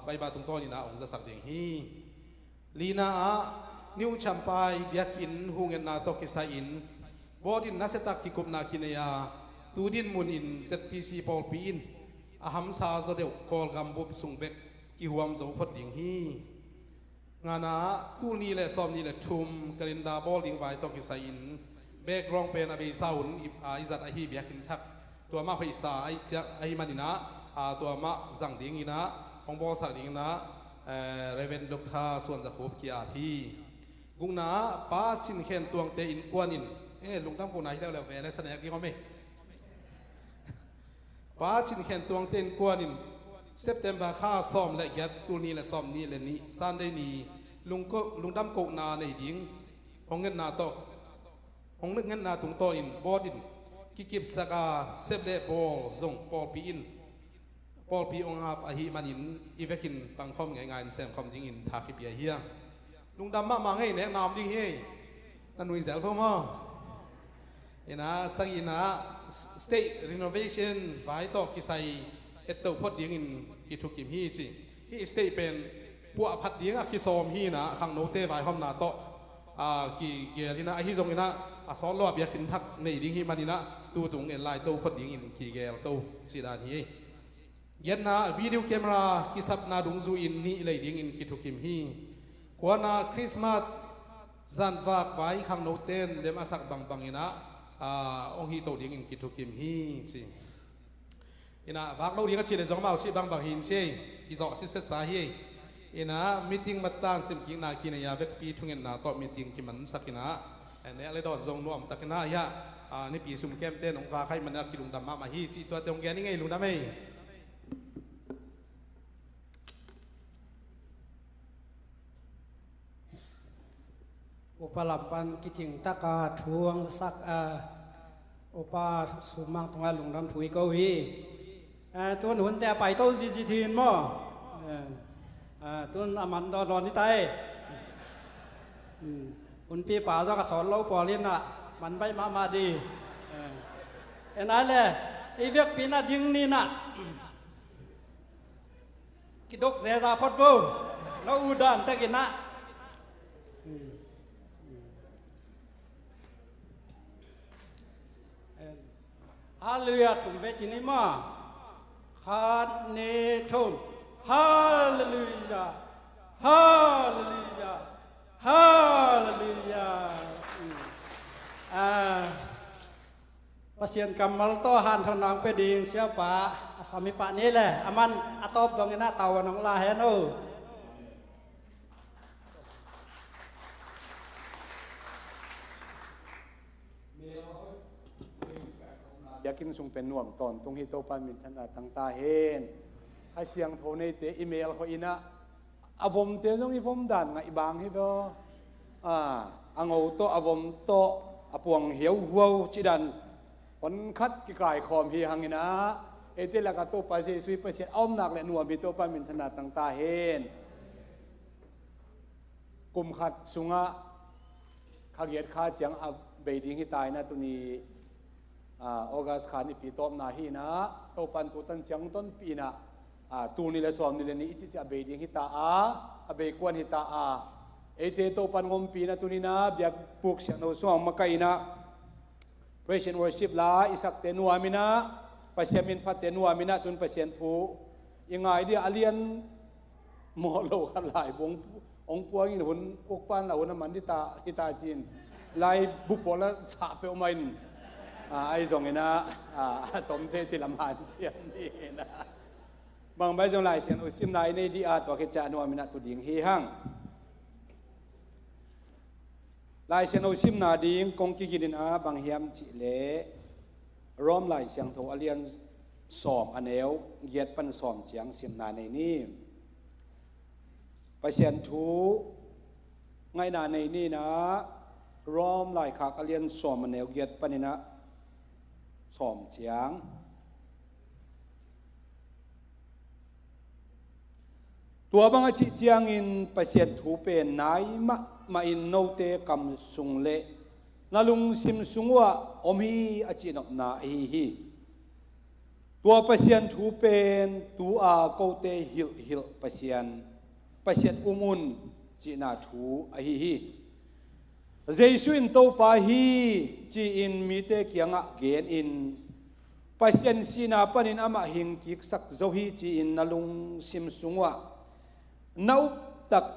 ใบบาตุงต้นนี่นะองค์จะสักเดียงฮีลีนานิวชัมปายเบียกินหูเงินนาตกิสอินบอดินนัสตักกิกุมนากินยาตูดินมุนอินเซตพีซีปอลปีอินอาหัมซาโซเดวกอลกัมบุบสุงเบกกิหวมโซพดดิ่งฮีงานาตูนี่แหละซอมนี่แหละทุมกลินดาบอลดิ่งไวตกิสอินเบกรองเป็นอเบซาอุนอิซัดไอฮีเบียกินทักตัวมาพิสาไอจะไอมันนี่นะตัวมาสั่งดิ่งนี่นะองบอสักดิ่งนะเรเวนดกทาส่วนจะขบกีอาพีกุงนาป้าชินเข็นตวงเตอินกวนอินลุงตั้มกูนายแล้วแหวนแสดงกี่เขาไม่ป้าชินเข็นตวงเตอินกวนอินเซปเทมเบอร์ข้าซ้อมและยัดตัวนี้และซ้อมนี้และนี้ซันได้นี้ลุงตั้มกูนาในดิ่งองเงินนาโตองนึกเงินนาตุงโตอินบอดินกิกิบสกาเซปเลบอลซงปอลปีอินปอลปีองอาบอหิมันอินอีเวกินปังคอมง่ายๆเซมคอมดิ่งอินทาคิเปียเฮียลุงดำมาให้แนะนำดิ่งเฮ้นั่นวิเศษเขามานะสักอินะ state renovation ไปต่อกิไซเอตโตพดดิ่งอินกิทุกิมฮีจีฮี state เป็นปัวพัดดิ่งกิโซมฮีนะขังโนเต้ไปห้องนาโตกี่เกียร์ที่นะไอที่ตรงนี้นะซ้อนรอบอยากขึ้นทักในดิ่งฮีมันนี่นะตัวตรงเอ็นไลน์ตัวพดดิ่งอินกี่เกียร์ตัวสีดานฮีเย็นนะวิดีโอแคมรากิสับนาดุงซูอินนี่เลยดิ่งอินกิทุกิมฮีกว่านาคริสต์มาสจันทร์ว่าไว้ขังโนเต้นเลี้ยมาสักบังอินะองฮีโตดิ่งอินกิทุกิมฮีสิอินะวักเราดิ่งก็ชีเลยจงมาชีบังหินเชยกิจอกสิเสสาฮีอินะมีติ้งมาตั้งสิมกินนากินยาเวกปีทุ่งเงินนาต่อมีติ้งกิมันสักกินะเนี่ยเลยโดนจงนวมตะกินะยะนี่ปีสุ่มแก้มเต้นองฟ้าใครมันกิลุงดำมาฮีจีตัวตรงแกนี่ไงลุงดำไม่อุปลับปันกิจิงตะกาทวงสักอุปสุมังตรงลุงดำถุยเกวีตัวหนุนแต่ไปโต้จีทีนมั้งตัวอามันดอนนี่ไตคุณพี่ป่าจะกสอนเราปอลินอ่ะมันไปมาดีเอ็นอะไรไอเวียกปีน่ะดิ้งนี่น่ะกิดกเสียซาพอดฟูแล้วอุดานตะกินนะฮาเลลูยาถุงเวจินิมาคาเนทุมฮาเลลูยาฮาเลลูยาฮาเลลูยาpasien kamal to han thonang peding siapa asami pak ni le aman atop dong ina tawa nong la hen o yakin sung penuam ton tung hi to pan min thana tang ta hen hai siang tho nei te email ho ina avom te jong i vom dan ngai bang hi do ango to avom to apuang hiau huau chi danคนคัดกิกายคอมฮีหังนะเอติละกะโตปาเซซุยปาเซอ้อมนักและนัวบิโตปามินธนาตังตาเฮน กุมขัดสุงะขเกียรข้าเจียงเบดิ้งที่ตายนะตัวนี้ออกัสขานี่ปีตอมนาฮีนะโตปันตุตันเจียงต้นปีนะตูนี่ละสวมนี่ละนี่อิจิเบดิ้งที่ตาเบกวนที่ตาเอเตโตปันงมปีนะตัวนี้นะเบียกปุกเสียงโนสวงมาไกนะ Praise and worship ลาอิสักเตนัวมินะปัสยามินพัดเตนัวมินะจนปัสยันทูยังไงเดียอเลียนหมอโลกันหลายบงองค์ปัวยินหุ่นกุกปันเหล่านั้นมันที่ตาจีนลายบุปผลสาเปลมันไอ้ตรงนี้นะตมเทที่ลำหานเชียนนี่นะบางใบจงหลายเสียงอุสิมนายในดีอาตัวเกจานัวมินะตุดิ่งฮีฮังลายเสียงอุสิมนาดิ่งกงกิกินบางเฮียมจิเลร้อมลายเสียงโทอเลียนสอมอันเอวเย็ดปันสอมเสียงเสียมนาในนี้ไปเสียนทูไงนาในนี้นะร้อมลายขากอเลียนสอมอันเอวเย็ดปันนี่นะสอมเสียงตัวบางอาจิเจียงอินไปเสียนทูเป็นนายมาอินโนเตกำสุงเลนาลุงซิมสุงว่าอมีอาจินอกนาฮีตัวไปเสียนทูเป็นตัวโกเตฮิลไปเสียนอุนจีนาทูฮีเจสุอินโตปาฮีจีอินมีเตกียงะเกนอินไปเสียนสีนาปนินอามาหิงกิกสักโจฮีจีอินนาลุงซิมสุงว่านาอุ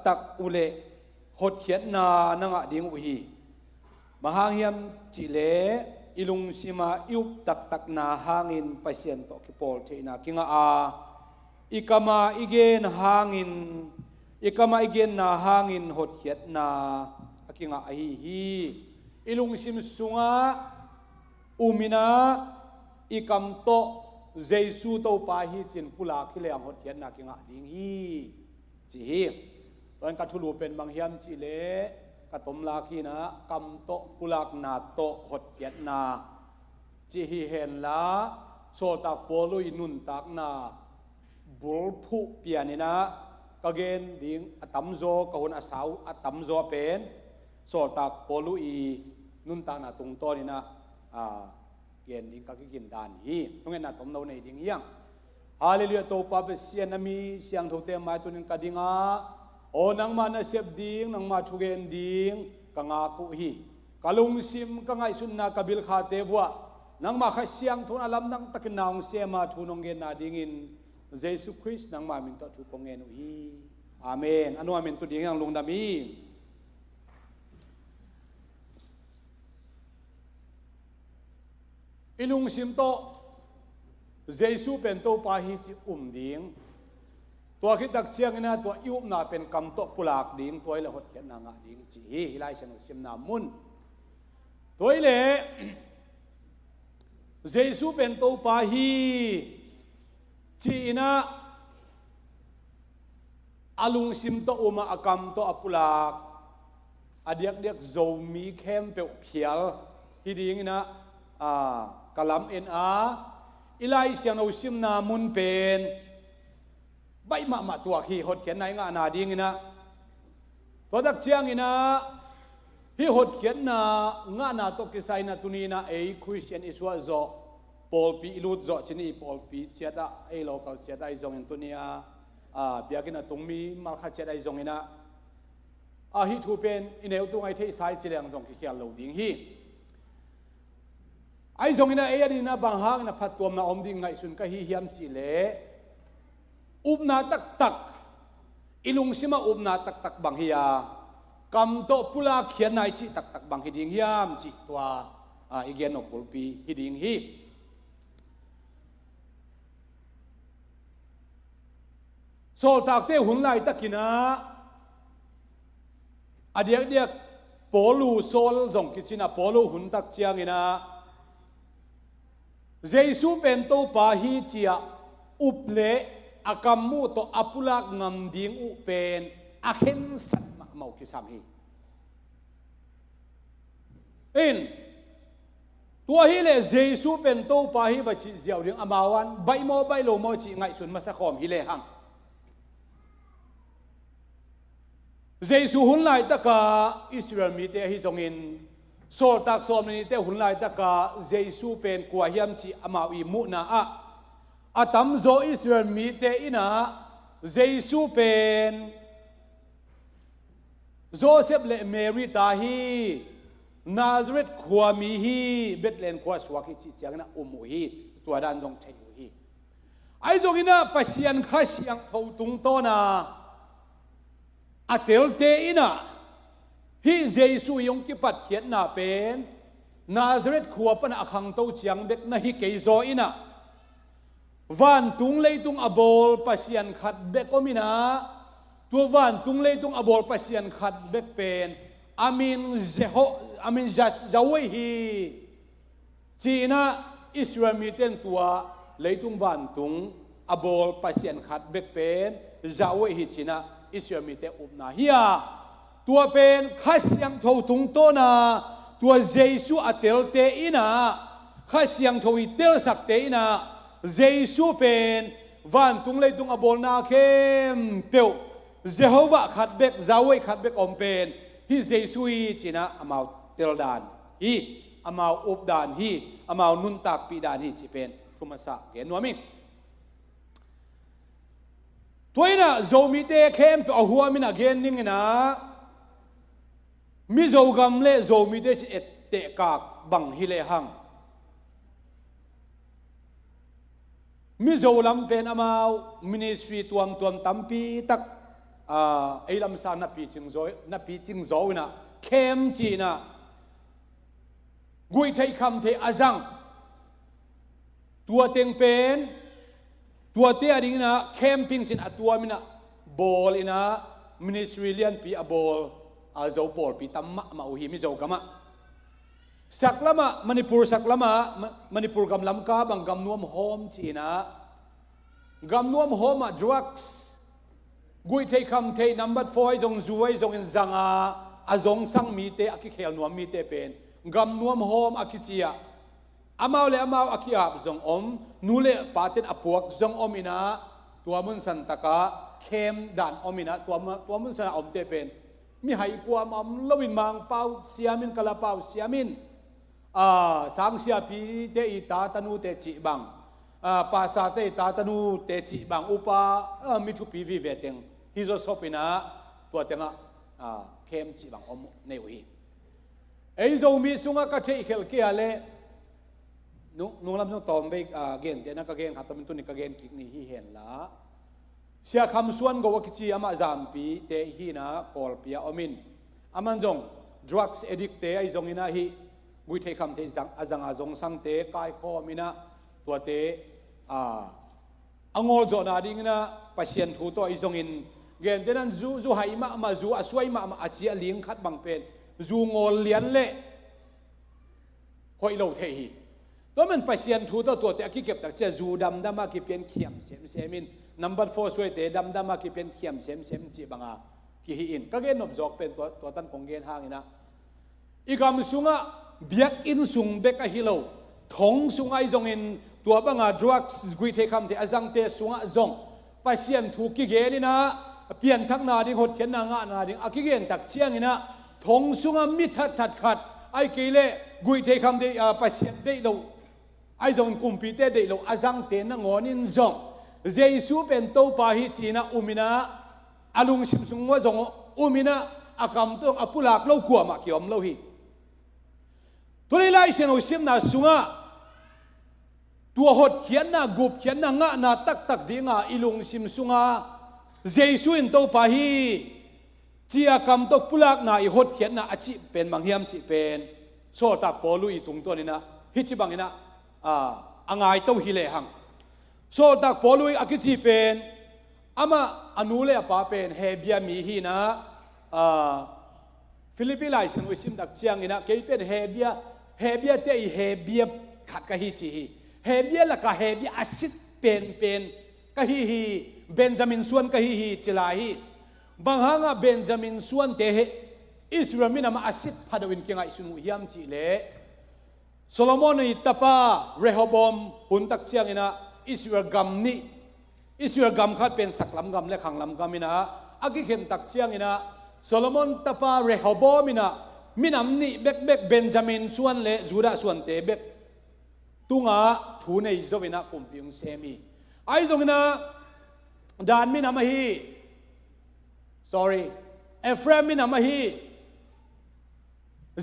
ตักอุเลหดเขียนนานังะดิงอุฮีมหาเฮียมจิเลอิลุงซิมาอิบตักนาหางินไปเสียนโตกิโปลเทนากิงอาอิกามาอิเกนหางินนาหางินหดเขียนนากิงอาฮีอิลุงซิมสุงะอุมินาอิกัมโตเจสุโตปาฮีจินปุลาคิเลอังหดเขียนนากิงอาดิงฮีจีฮีตอนกัทุลูเป็นบางเฮียมจิเลกตมลาคีนะกำโตปุลักนาโตหดเกียรนาจีฮีเห็นละโซตักโปลุยนุนตักนาบุลผู้เปียนี่นะกะเกนดิ่งอัตมโซกะหุนอาสาวอัตมโซเป็นโซตักโปลุยนุนตักนาตุงโตนี่นะเกนดิ่งกะกินดานฮีตรงนี้นะตมเราในดิ่งยังฮาเลลูยาโตปาเปเซียนามีเสียงทุเตมายตุนินกะดิ่งโอนังมานาเสพดิ่งนังมาทุเกนดิ่งกังอาคุฮีกะลุงซิมกังไอสุนนากะบิลคาเตบัวนังมาขเสียงทุนอลัมนังตะกินนางเสียมาทุนองเกนนาดิ่งอินเยซูคริสต์นังมามินตะทุกองเกนอุฮีอาเมนอนุอาเมนตุดิ่งยังลุงดามีอิลุงซิมโตเยซูเป็นโตปาฮิจิดิ่งตัวคิดตักเชียงนะตัวยุบนาเป็นกำโตปุลากดิ่งตัวละหดเขียนนางดิ่งจีฮิไลเชนุชิมนามุนตัวเล่เยซูเป็นโตปาฮีจีนะอาลุงซิมโตอุมาอากำโตอปุลากอเดียกโจมีเข้มเปียวเพียลฮิดิ่งนะกะลำเอ็นอาอิไลเชนุชิมนามุนเป็นใบมาตัวขี้หดเขียนไหนงานาดิ่งนะตัวตักเชียงนะที่หดเขียนนะงานาตกกิไซนะตุนีนะคริสเตียนอิสวาโจปอลปีอิลุดโจชินีปอลปีเชียดาโลกาลเชียดาจงอินตุนีเบียกินะตรงมีมาลคาเชียดาจงอินะฮิทูเป็นอินเอลตุงไอเทสายจิเลงจงกิเขียนเหลาดิ่งฮีไอจงอินะอันนี้นะบางหางนะพัดตัวนะอมดิ่งไงสุนก็ฮิเฮียมจิเลอุบนาตักอิลุงซิมาอุบนาตักบางเฮียกำโตปุลาเขียนนายจิตักบางฮิดิ่งเฮียมจิตัวอีเกนอปุลปีฮิดิ่งฮีโซตักเตหุ่นไล่ตักกินะอเดียกโปลูโซลจงกิจินะโปลูหุ่นตักเจียงอินะเยซูเป็นโตปาฮีเจียอุปเลอากัมมูโตอปุลักงำดิ่งอุเป็นอาเข็นสัตมาเอาคิสามฮีตัวฮีเลเยซูเป็นโตปาฮีบัจิเจียวดิ่งอามาวันใบโมใบโลโมจิไงสุนมาสักคอมฮีเลหัง Giêsu hun lại tất cả Israel mi te hi zong in so tak som ni te hun lại tất cả Giêsu pen kwa hiam chi amau I mu na a atam zo Israel mi te ina Giêsu pen Joseph le Mary ta hi Nazareth khwa mi hi Bethlehem khwa swak hi chi chiang na mu hi tua dan jong thei hi ai zong ina pasian kha siang thau tung to na atel te ina hi Giêsu yong ki pat hian na pen Nazareth khwa pan akhang to chiang bek na hi keizo ina van tung leitung abol pasian khat bek omina tu van tung leitung abol pasian khat bek pen amin jawe hi china Israel miten tua leitung van tung abol pasian khat bek pen jawe hi china Israel mite upna hiya tua pen khasyang tho tung to na tua Giêsu atel te ina khasyang tho itel sak te ina Giêsu pen van tung leitung abol na khem peu Jehovah khat bek jawe khat bek om pen hi Giêsu hi china amau tel dan hi amau up dan hi amau nun tak pi dan hi chi pen thumasa ke nomi toina zomi te khem pe ahua min again ning na mi zo gam le zomi te chi et te kak bang hi le hang mi zo lam pen amau ministry tuam tampi tak ai lam sa na pi ching zo na khem chi na gui thai kham the azang tua teng pen tua te ading na camping sin atua mina bol ina ministry lian pi abol a zo pol pi tamma ma uhi mi zo kama saklama manipur gam lam ka bang gam nuam hom china gam nuam hom drugs gui thei kham thei number 4 zong zuai zong in zanga azong sang mi te aki khel nuam mi te pen gam nuam hom akichia amau le amau akia zong om nule paten apuak zong om ina tuamun santaka khem dan om ina tuamun sana om te pen mi hai kwam am lowin mang pau siamin kala pau siamin sang sia pi te ita tanu te chi bang pa sa te ita tanu te chi bang upa mi thu pi vi veteng hi zo sopina tua tenga khem chi bang om nei wi ei zo mi sunga ka thei khel ke ale nung lam nung tom be gen te na ka gen khatam tu ni ka gen kik ni hi hen la sia kham suan go wakichi ama zampi te hi na kol pia omin aman jong drugs addict te ai jong ina hi gui thei kham te azang sang te kai kho mina tua te angol zo na ding na pasien thu to ai jong in gen te nan zu hai ma zu aswai ma achi aling khat bang pen zu ngol lian le hoi lo the hiตัวมันไปเสียนทูตัวแต่ขี้เก็บตักเจ้าจูดำดำมาขี้เป็นเขียมเซมิน number 4 สวยแต่ดำมาขี้เป็นเขียมเซมจีบังอาขี้หินก็เกณฑ์นบจอกเป็นตัวตันของเกณฑ์ห่างนะอีกคำสุงะเบียกอินสุงเบกฮิโลทงสุงไอจงอินตัวบังอาดรักส์กุยเทคำที่อาจังเตสุงะจงไปเสียนทูขี้เกนี่นะเปลี่ยนทักนาดิหดเขียนนางนาดิอาขี้เกณฑ์ตักเชียงนี่นะทงสุงะมิทัดขัดไอเกเล่กุยเทคำที่ไปเสียนได้โลไอ้จงกุมพิเตเดโลอาจังเตนงอนินจงเจสูเป็นโตปาฮิจีนะอุมินะอาลุงชิมสุงว่าจงอุมินะอากำต้องอปุลักเล่าขวมาเกี่ยมเล่าฮีตัวนี้ไล่เสียงอุชิมนาสุงะตัวหดเขียนนากุบเขียนนางะนาตักดีงาอิลุงชิมสุงะเจสูอินโตปาฮิจีอากำต้องปุลักนาอิหดเขียนนาอาชิเป็นบางเฮียมจิเป็นโซตักปอลุยตุงตัวนี้นะฮิจิบังนี่นะangay to hilehang so tak polui akichi pen ama anule pa pen hebia mi hi na Philippines ng usim dak chiang ina kay pen hebia te hebia khat ka hi chi hi hebia la ka hebia asit pen ka hi Benjamin Suan ka hi chilahi banghanga Benjamin Suan te Israel mina ma asit phadawin kinga isunu hiam chi le Solomon itapa Rehoboam huntak chiang ina Israel gam khat pen saklam gam le khanglam gam ina agi khem tak chiang ina โซโลมอนตาปาเรโฮโบมินะมินำนี่เบกเบกเบนจามินส่วนเละจูดาส่วนเตเบกตุงาทูในโซวินะกุมพิงเซมีไอซงนะดานมินามาฮี sorry เอฟเรมมินามาฮี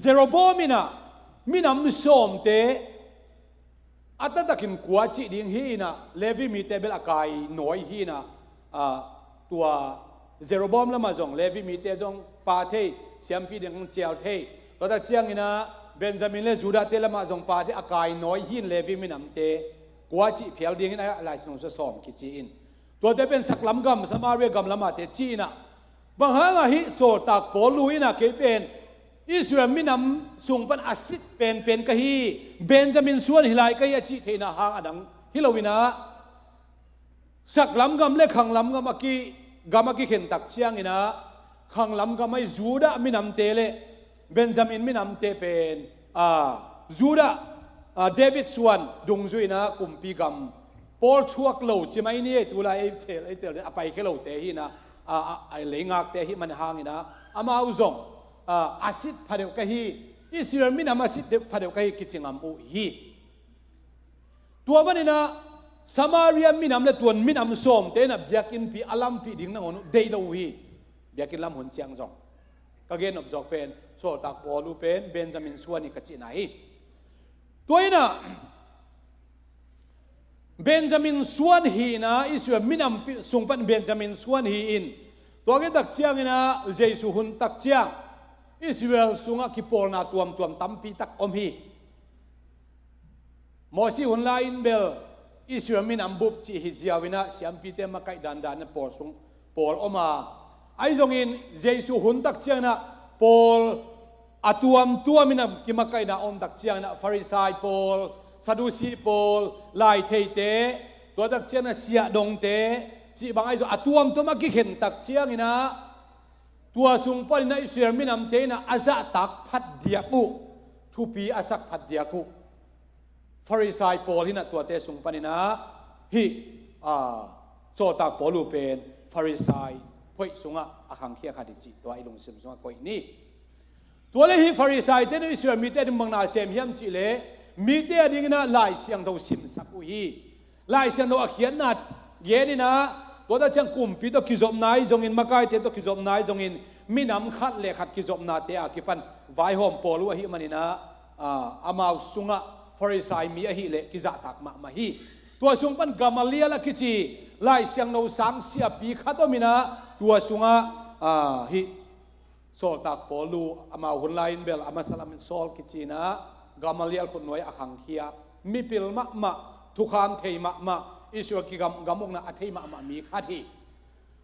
เซโรโบมินะมินำสมเตอัตตะกินกวาจิดิงฮีนะเลวีมีเตเบลอากายน้อยฮีนะตัวเซโรโบมละมาจงเลวีมีเตจงปาเทเซียมพีเดงเจียวเทเราตะเชียงนะเบนจามินเลจูดาเตละมาจงปาเทอากายน้อยฮีนเลวีมินำเตกวาจิเพียลดิงนะลายสนุสสอมกิจีอินตัวเตเป็นสักลำกำสมาเรกำละมาเตจีนะบางฮะฮิโซตักโปลุยนะเกเป็นอิสราเอลมินำส่งเป็นอาศิษเป็นกะฮีเบนจามินส่วนฮิไลกะฮีจีเทนะฮางอดังฮิโลวินะสักลำกำเล็กขังลำกำมากีกำมากีเข็นตักเชียงอินะขังลำกำไม่จูดามินำเตเลเบนจามินมินำเตเป็นจูดาเดวิดส่วนดงจุยนะกุมปีกำพอลชัวกโลจิไม่นี่ตุลาไอเทลไปแค่โลเตหินะไอเลงักเตหิมันหางอินะอามาอุจงอาศิษพัดเดวกะฮีอิสราเอลมินำอาศิษพัดเดวกะฮีกิจงามอุฮีตัวมันนี่นะสมาเรียมินำและตัวมินำสมเตนะเบียกินปีอัลัมปีดิ่งนั่งonuเดย์โลฮีเบียกินลำหุ่นเชียงจงก็เกณฑ์อบจอกเป็นโซตักปอลูเป็นเบนจามินส่วนนี่กจิไหนตัวนี้นะเบนจามินส่วนฮีนะอิสราเอลมินำส่งเป็นเบนจามินส่วนฮีอินตัวนี้ตักเชียงนะเจสุหุนตักเชียงอิสราเอลสุงะคิปอลนาตัวมตั้มปีตักอมฮีมอสิหุนลาอินเบลอิสราเอลมินำบุบจีฮิซิอาวินะเสียมปีเตมาไกดันดานปอลสุงปอลอมาไอซงอินเจสุหุนตักเชียงนะปอลอาตัวมินำกิมาไกนาอมตักเชียงนะฟาริสายปอลซาดูซีปอลลายเทเตตัวตักเชียงนะเสียดงเตจีบางไอซ์ตัวมากิเข็นตักเชียงนะตัวสุงปนนะอิสราเอลมินำเตนะอาซาตักพัดเดียกุทุปีอาซักพัดเดียกุฟาริสายปอลที่นะตัวเตสุงปนนะฮิโซตักปอลูเป็นฟาริสายพอยสุงะอาคังเคียขัดจิตตัวไอลงซิมสุงะคอยนี่ตัวเลหิฟาริสายเตนอิสราเอลมีเตนมังนาเซมเฮียมจิเลมีเตนดิ่งนะลายเสียงตัวซิมสักอุฮีลายเสียงตัวเขียนนัดเย็นนี่นะตัวตาจังกุมปีตัวกิจอมนายจงอินมาไกเตตัวกิจอมนายจงอินมีน้ำขัดเล็กขัดกิจอมนาเตะกิปันไวหอมปอลัวหิมันนี่นะอามาสุงะฟาริสายมีอหิเลกิจตักมาฮีตัวสุงปันกามาเลียละกิจีลายเสียงเราสังเสียปีขัดตัวมีนะตัวสุงะฮิโซตักปอลูอามาหุนไลน์เบลอามาสลามินโซลกิจีนะกามาเลียคนน้อยอาคังเคียมีปิลมะทุกคำเทมะอิสราเอลกิกำมกนะอัฐิมะมีขัดที่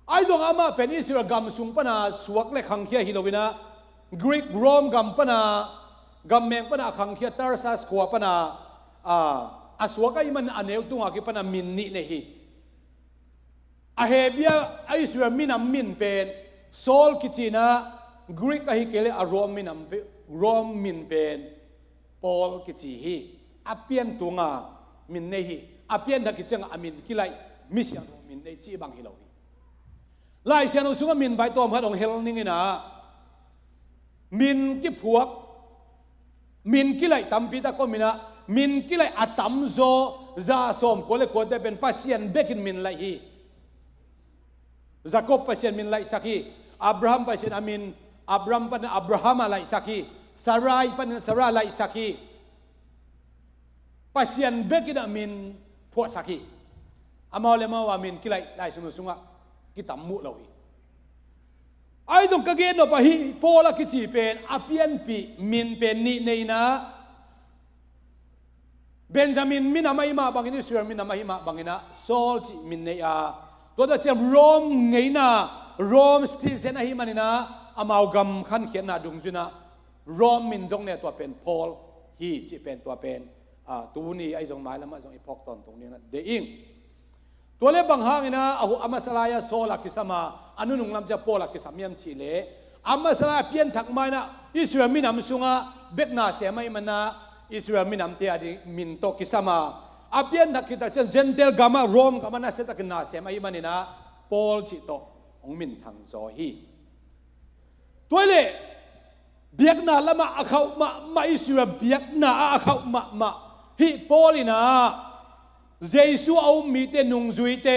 ไอ้ตรงอามาเป็นอิสราเอลกำสุงปนาสวกเล็กขังเคียฮิโลวินะกรีกโรมกำปนากำเมงปนาขังเคียตาร์ซัสขวปนาสวกไอ้มันอันเอวตุงอากิปนามินนี่เนฮีอาเฮเบียอิสราเอลมินำมินเป็นโซลกิจีนะกรีกไอ้เกเลอารอมมินำรอมมินเป็นปอลกิจีฮีอาเปียนตุงามินเนฮีอาเปียนดักจังอามินกิไลมิเซียนมินในจีบังฮิโลฮีไลเซียนอุสุงมินไปตัวมันองเฮลนิงนะมินกิพวกมินกิไลตัมปีตะก็มินะมินกิไลอัตัมโซซาสมโคเลโคเดเป็นปัสเซียนเบกินมินไลฮีจักบปัสเซียนมินไลสักฮีอับราฮัมปัสเซียนอามินอับราฮัมปันอับราฮัมไลสักฮีซารายปันซาราไลสักฮีปัสเซียนเบกินอามินพวกสักฮีอามาเลมาว่ามินกิไลได้สนุสุงะกิตัมมุเลวีไอ้ตรงกเกณฑ์นปะฮีโพลกิจีเป็นอาเปียนปีมินเป็นนี่ในนะเบนจามินมินาไม่มาบางอิสราเอลมินาไม่มาบางอินะโซลจิมินเนียตัวเจ้าโรมไงนะโรมสตีเซนหิมันนะอามาวกัมขันเขียนนาดุงจุนะโรมมินจงเนี่ยตัวเป็นโพลฮีจิเป็นตัวเป็นตัวนี้ไอ้จงหมายแล้วมาจงอีพอกตอนตรงนี้นะเดอิงตัวเล็บบางห้างนะอามาสลายโซลักกิสมาอนุนุงลำจะโพลักกิสามีมชีเลอามาสลายเพียนถักไม้นะอิสราเอลมินำสุงะเบกนาเสียไม่มันนะอิสราเอลมินำเตียดิมินโตกิสมาอาเพียนถักกิตาเช่นเจนเทลกามาโรมกามานาเซตักนาเสียไม่มันนะโพลจิโตองมินทังโซฮี ตัวเล่เบียกนาละมาเขามาอิสุเบียกนาเขามาฮิปอลินาเยซูเอามีเตนุงจุยเต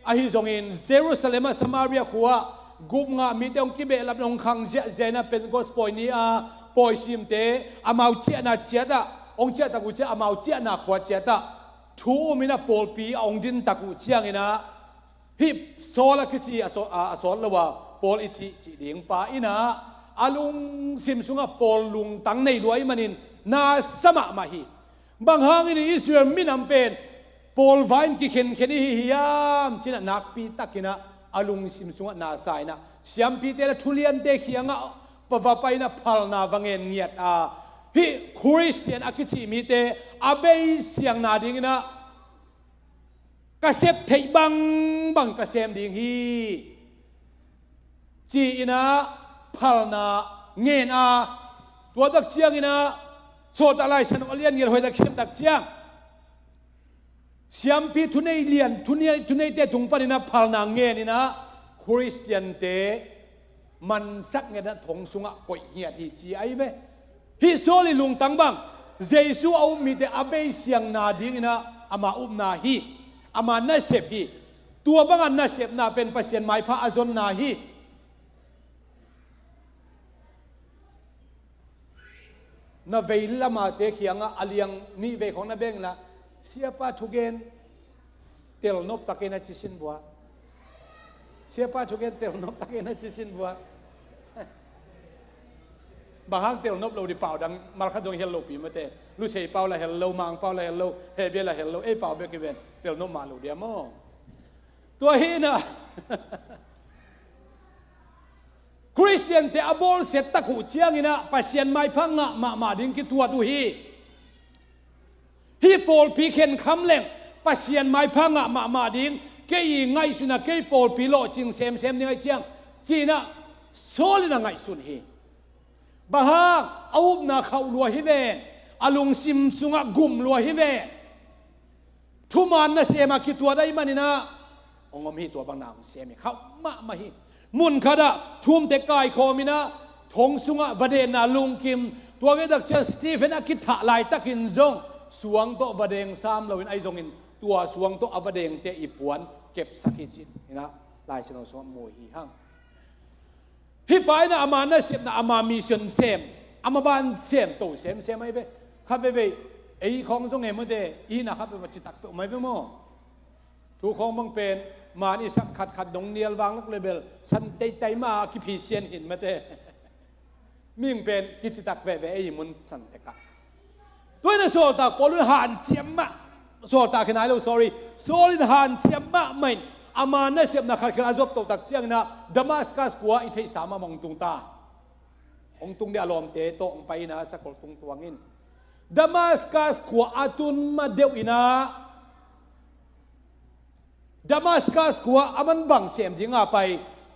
อาฮิจงอินเยรูซาเล็มสมาเรียขัวกุมงามีเตองกิเบลับนงคังเจนะเป็นกอสปอยนี้ปอยซิมเตอามาเจนะเจตาองเจตะกุเจอามาเจนะขัวเจตาทูมินะปอลปีองดินตะกุเชียงอินะฮิปโซลคิจิอสอนละว่าปอลอิจิจิเดียงปาอินะอาลุงซิมซุงปอลลุงตั้งในรวยมันินนาสมะมาฮีบางหางอินอิสราเอลมินำเป็นปอลวายน์กิเข็นฮิยามชินะนักปีตักินะอาลุงซิมซุงนาสายนะเสียมปีเตละทุเรียนเตขียงะปะวะไปนะพัลนาวังเงินเงียดฮิคริสเตียนอาคิจิมีเตอาเบยเสียงนาดิงนะกระเซบเทบังกระเซมดิงฮีจีนะพัลนาเงินตัวตักเชียงนะโซตอะไรฉันเอาเลียนเงินหอยตักเชียงตักเชียงเสียมปีทุนในเลียนทุนในเตถุงปนินะพัลนาเงินนี่นะคริสเตียนเตมันสักเงินนะทงสุงะก่อยเหียดฮีจีไอเว้ฮิโซลิลุงตังบังเยซูเอามีแต่อาเบยเสียงนาดิงนะอามาอุบนาฮีอามานาเสพฮีตัวบังอันนาเสพนาเป็นปัจเจนไม้พระอาจนนาฮีนาเวลละมาเตะเขียงอาเลียงนี่เวของนาเบงละเสียป้าทุกเกนเตลนบตะเกนจิสินบัวเสียป้าทุกเกนเตลนบตะเกนจิสินบัวบางครั้งเตลนบเราดิเป่าดังมาขัดดงเฮลโลปีมาเตลูเชยเป่าละเฮลโลมังเป่าละเฮลโลเฮเบียละเฮลโลเป่าเบกิเวนเตลนบมาลูเดียมอตัวเฮนะคริสเตียนเตอบอลเสตตะขุเชียงนะปัจเจียนไม่พังมาดิ้งกิตัวดูฮีโปลปีเข็นคำเล่งปัจเจียนไม่พังมาดิ้งเกยไงสุนะเกยโปลปีโลจิงเซมนี่ไงเชียงจีน่ะโซลินะไงสุนฮีบางเอาอุบนาเขาลัวฮิเวอลุงซิมสุงะกุมลัวฮิเวทุมันนะเสมาคิดตัวได้มันนี่นะองค์มีตัวบางนางเสมเขามาฮีมุนขดาทุ่มเตกายโคมินะทงสุงะวเดนาลุงกิมตัวเกดักเชสตีเฟนอคิดถะลายตักินจงสวงโตวเดงซ้ำเราเป็นไอจงอินตัวสวงโตอวเดงเตอีปวนเก็บสักจิตนี่นะลายชนสวมมวยฮีฮังฮิปายนะอามานะเสมนะอามามิชนเซมอามาบานเซมโตเซมไม่เว้ข้าไปไอ้ของจงเอเมื่อเดอีนะครับเป็นมาจิตตักเปไม่เว้โมทุกของบังเป็นมานี่สักขัดดงเนียลวางลักเลเบลสันเตยมาคิพีเซียนหินมาเตมิ่งเป็นกิจตักเวไอ้มุนสันเตกะตัวนั้นโซตาปอลุหันเจียมมะโซตาขนาดเรา sorry โซลินหันเจียมมะไม่อามานะเสียบนักขัดขนาดจบตัวตักเชียงนะดามัสกัสกัวอิเทสามามองตุงตาองตุงเดียลอมเตโตองไปนะสักคนตุงตัวงินดามัสกัสกัวอาตุนมาเดียวอินะดามัสกัสกัวอามันบังเสียมทิ้งอาไป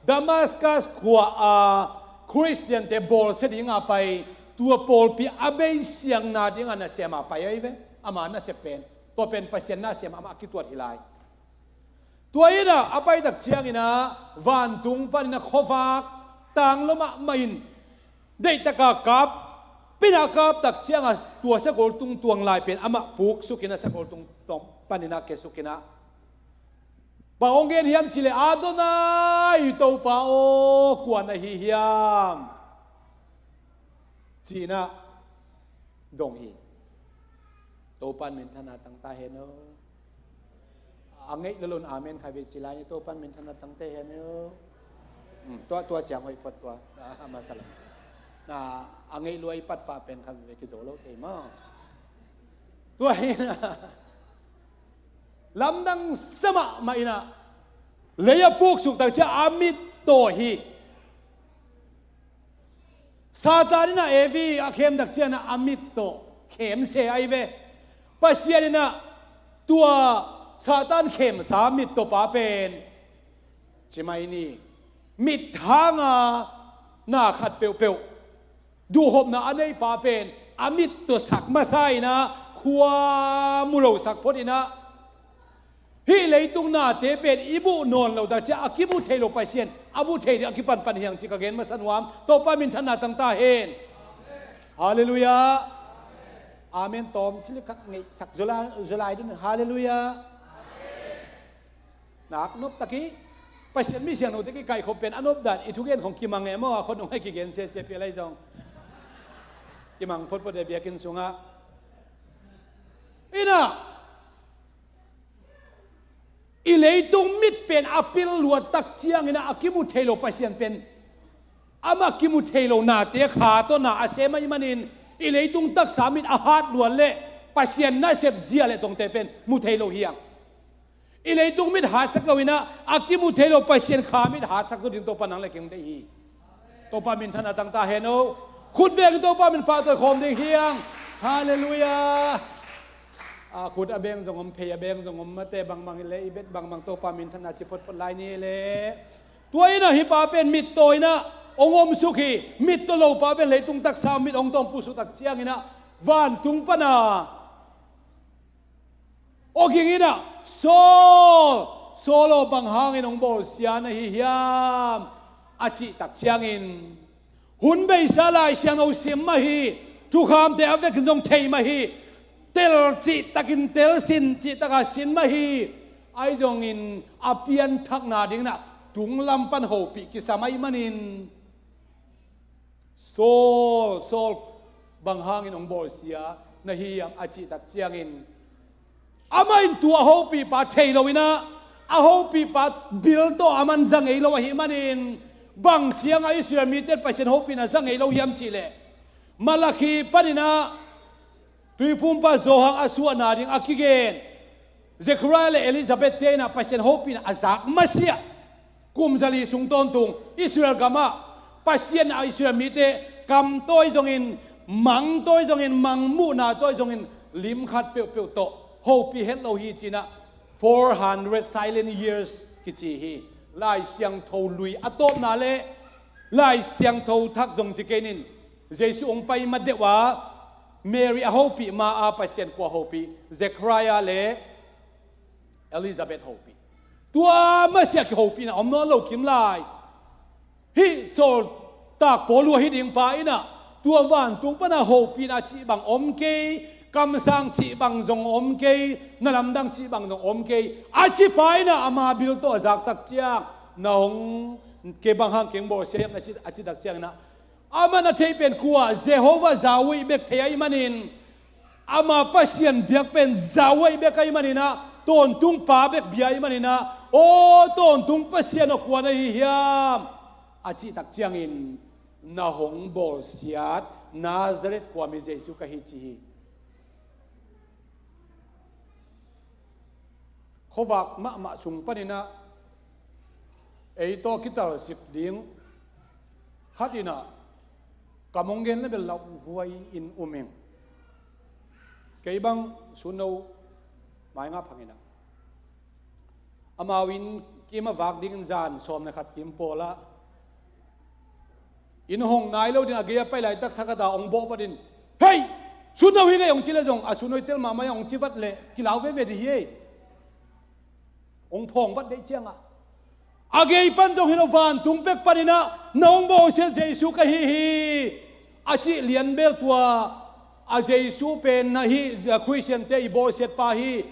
ดามัสกัสกัวคริสเตียนเตบอลเสียทิ้งอาไปตัวปอลปีอาเบยเสียงนาทิ้งอานะเสียมาไปไอ้เว้อามานะเสียเป็นตัวเป็นปัจเจนนาเสียมาคิดตัวทีไรตัวนี้นะอาไปตักเชียงนะวันตุงปันนะขวักต่างละมาอินได้ตะกากับปินากับตักเชียงตัวสกุลตุงตวงลายเป็นอามาปุกสุกินะสกุลตุงตองปันนะเกสุกินะบางองค์เฮียมชิเลอาโดนายตัวป้าโอกวนนะฮิยมจีน่าดงฮีตัวปันมินธนาตั้งตาเห็นอังเงยลลุนอาเมนใครเป็นศิลานี่ตัวปันมินธนาตั้งตาเห็นตัวเจียงหอยปัดตัวมาสลับน่ะอังเงยรวยปัดฟ้าเป็นคำเวกิโซโลเทมาตัวนี้นะลำดังสมะมาอินะเลยพวกสุกตักจะอามิตโตฮีซาตานินะเอวีอาเข้มตักเชียนะอามิตโตเข้มเสียไอเวปัสเซียนินะตัวซาตานเข้มสามิตโตป้าเป็นใช่ไหมนี่มิดทางหน้าขัดเปียวๆดูหอบนะอันนี้ป้าเป็นอามิตโตสักมาใส่นะขวามุโลสักพอดีนะ hi leitung na te pen ibu non lo da cha akibu thelo pasien abu thei akipan pan hiang chi ka gen ma sanwam to pa min thana tang ta hen hallelujah amen tom chili kat ngai sak zulai din hallelujah nak nop taki pasien mi siang no te ki kai khop pen anop dan i thugen khong kimang e mo khon ong hai ki gen se pe lai jong kimang phot phot de biakin sunga ina ileitung mit pen apil luat tak chiang ina akimu thelo pasien pen ama kimu thelo na te kha to na ase mai manin ileitung tak samit ahat luan le pasien na sep zia le tong te pen mu thelo hiang ileitung mit hat sak lawina akimu thelo pasien kha mit hat sak to din to panang le king de hi to pa min thana tang ta heno khut be to pa min pa to khom ding hiang hallelujah khut abeng jong om phe abeng jong om mate bang bang le ibet bang bang to pa min thana chi pot pot lai ni le tuina hi pa pen mit toina ongom sukhi mit to lo pa pen leitung tak sa mit ong tong pusu tak chiang ina van tung pana oging ina solo bang hangin ong bol sia na hi hiam achi tak chiang in hun bei salai siang o sim ma hi tu kham te avek jong thei ma hi tel chi takin tel sin chi taka sin ma hi ai jong in apian thak na ding na tung lam pan ho pi ki samai manin sol bang hangin ong bol sia na hi am achi tak chiang in amain tu a ho pi pa thei lo ina a ho pi pa bil to aman zang ei lo hi manin bang chiang ai sir mi te pasien ho pi na zang ei lo hiam chi le malakhi panina tui pum pa zohang asua na ding akigen Zechariah le Elizabeth te na pasien ho pi na azak masia kum zali sung ton tung Israel gama pasien na Israel mi te kam toy jong in mang toy jong in mang mu na toy jong in lim khat pe pe to ho pi het lo hi china 400 silent years ki chi hi lai siang tho lui atop na le lai siang tho thak jong chi kenin jesu ong pai ma de wa Mary a ho pi ma a pasien ko ho pi Zechariah le Elizabeth ho pi tua ma sia ki ho pi na om no lo kim lai hi sol tak polu hi ding pa ina tua van tung pa na ho pi na chi bang om ke kam sang chi bang zong om ke na lam dang chi bang zong om ke a chi pa ina ama bil to zak tak chiang na hong ke bang hang keng bo se na chi a chi tak chiang na ama na thei pen kuwa Jehovah zawi bek thei manin ama pasien biak pen zawi bek ai manina ton tung pa bek biai manina o ton tung pasien o kwa na hi hiam achi tak chiang in na hong bol siat Nazareth kwa mi Jesu ka hi chi khowak ma sung panina ei to kital sip ding khatina kamonggen le bel lau huai in umeng kei bang suno mai nga phangina amawin kima wak ding jan som na khat kim pola in hong nai lo din agia pai lai tak thakata ong bo padin hey suno hi ngai ong chile jong a suno tel ma mai ong chivat le kilau ve ve di hi ong phong wat dei chiang a agei pan jong hino van tung pek panina nong bo se Jesu ka hi achi lian bel tua a Jesu pen na hi Christian te bo set pa hi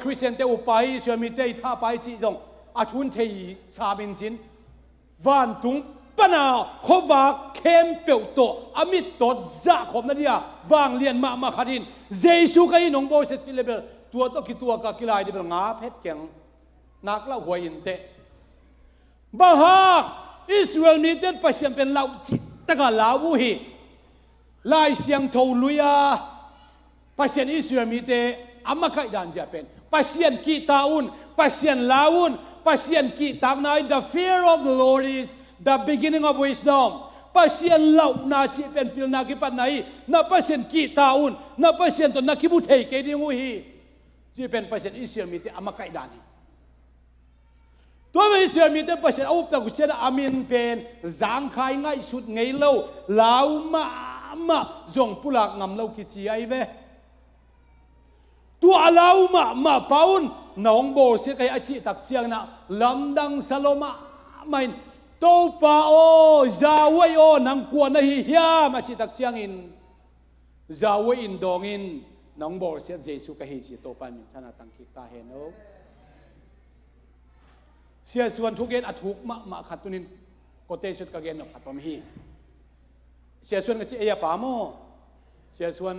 Christian te upa hi swami te tha pa chi jong a thun thei sa bin chin van tung pana khowa khem peu to amit to za khom na dia wang lian ma kharin Jesu ka hi nong bo set level tua to ki tua ka kilai de nga phet kyang nak la huai in te bahak Israel mi ten pasien pen lau chi taka lau hi lai siang tho luya pasien Israel mi te amakai dan japen pasien ki taun pasien laun pasien ki tanai the fear of the Lord is the beginning of wisdom pasien lau na chi pen pil na ki pat nai na pasien ki taun na pasien to na ki bu thei ke ding hi chi pen pasien Israel mi te amakai danตัวไม่เชื่อมีแต่ประชาอุปถัมภ์กุศลอามินเป็นจางขายง่ายสุดไงเล่าลาวมาจงปุลักนำเล่ากิจไอเวตัวลาวมาปาวน น้องโบเสียกไออาจิตักเชียงนะลำดังสโลมาไม่โตปาโอจาไวโอนังกวนนะฮิยามาจิตักเชียงอินจาไวอินดองอินน้องโบเสียเจสุกฮิจิโตปามินชนะตังคิตาเฮโนเสียส่วนทุกเกณฑ์อถูกมาขัดตุนินโกเตชุดกะเกณฑ์ขัดตอมฮีเสียส่วนกับเจียปาโมเสียส่วน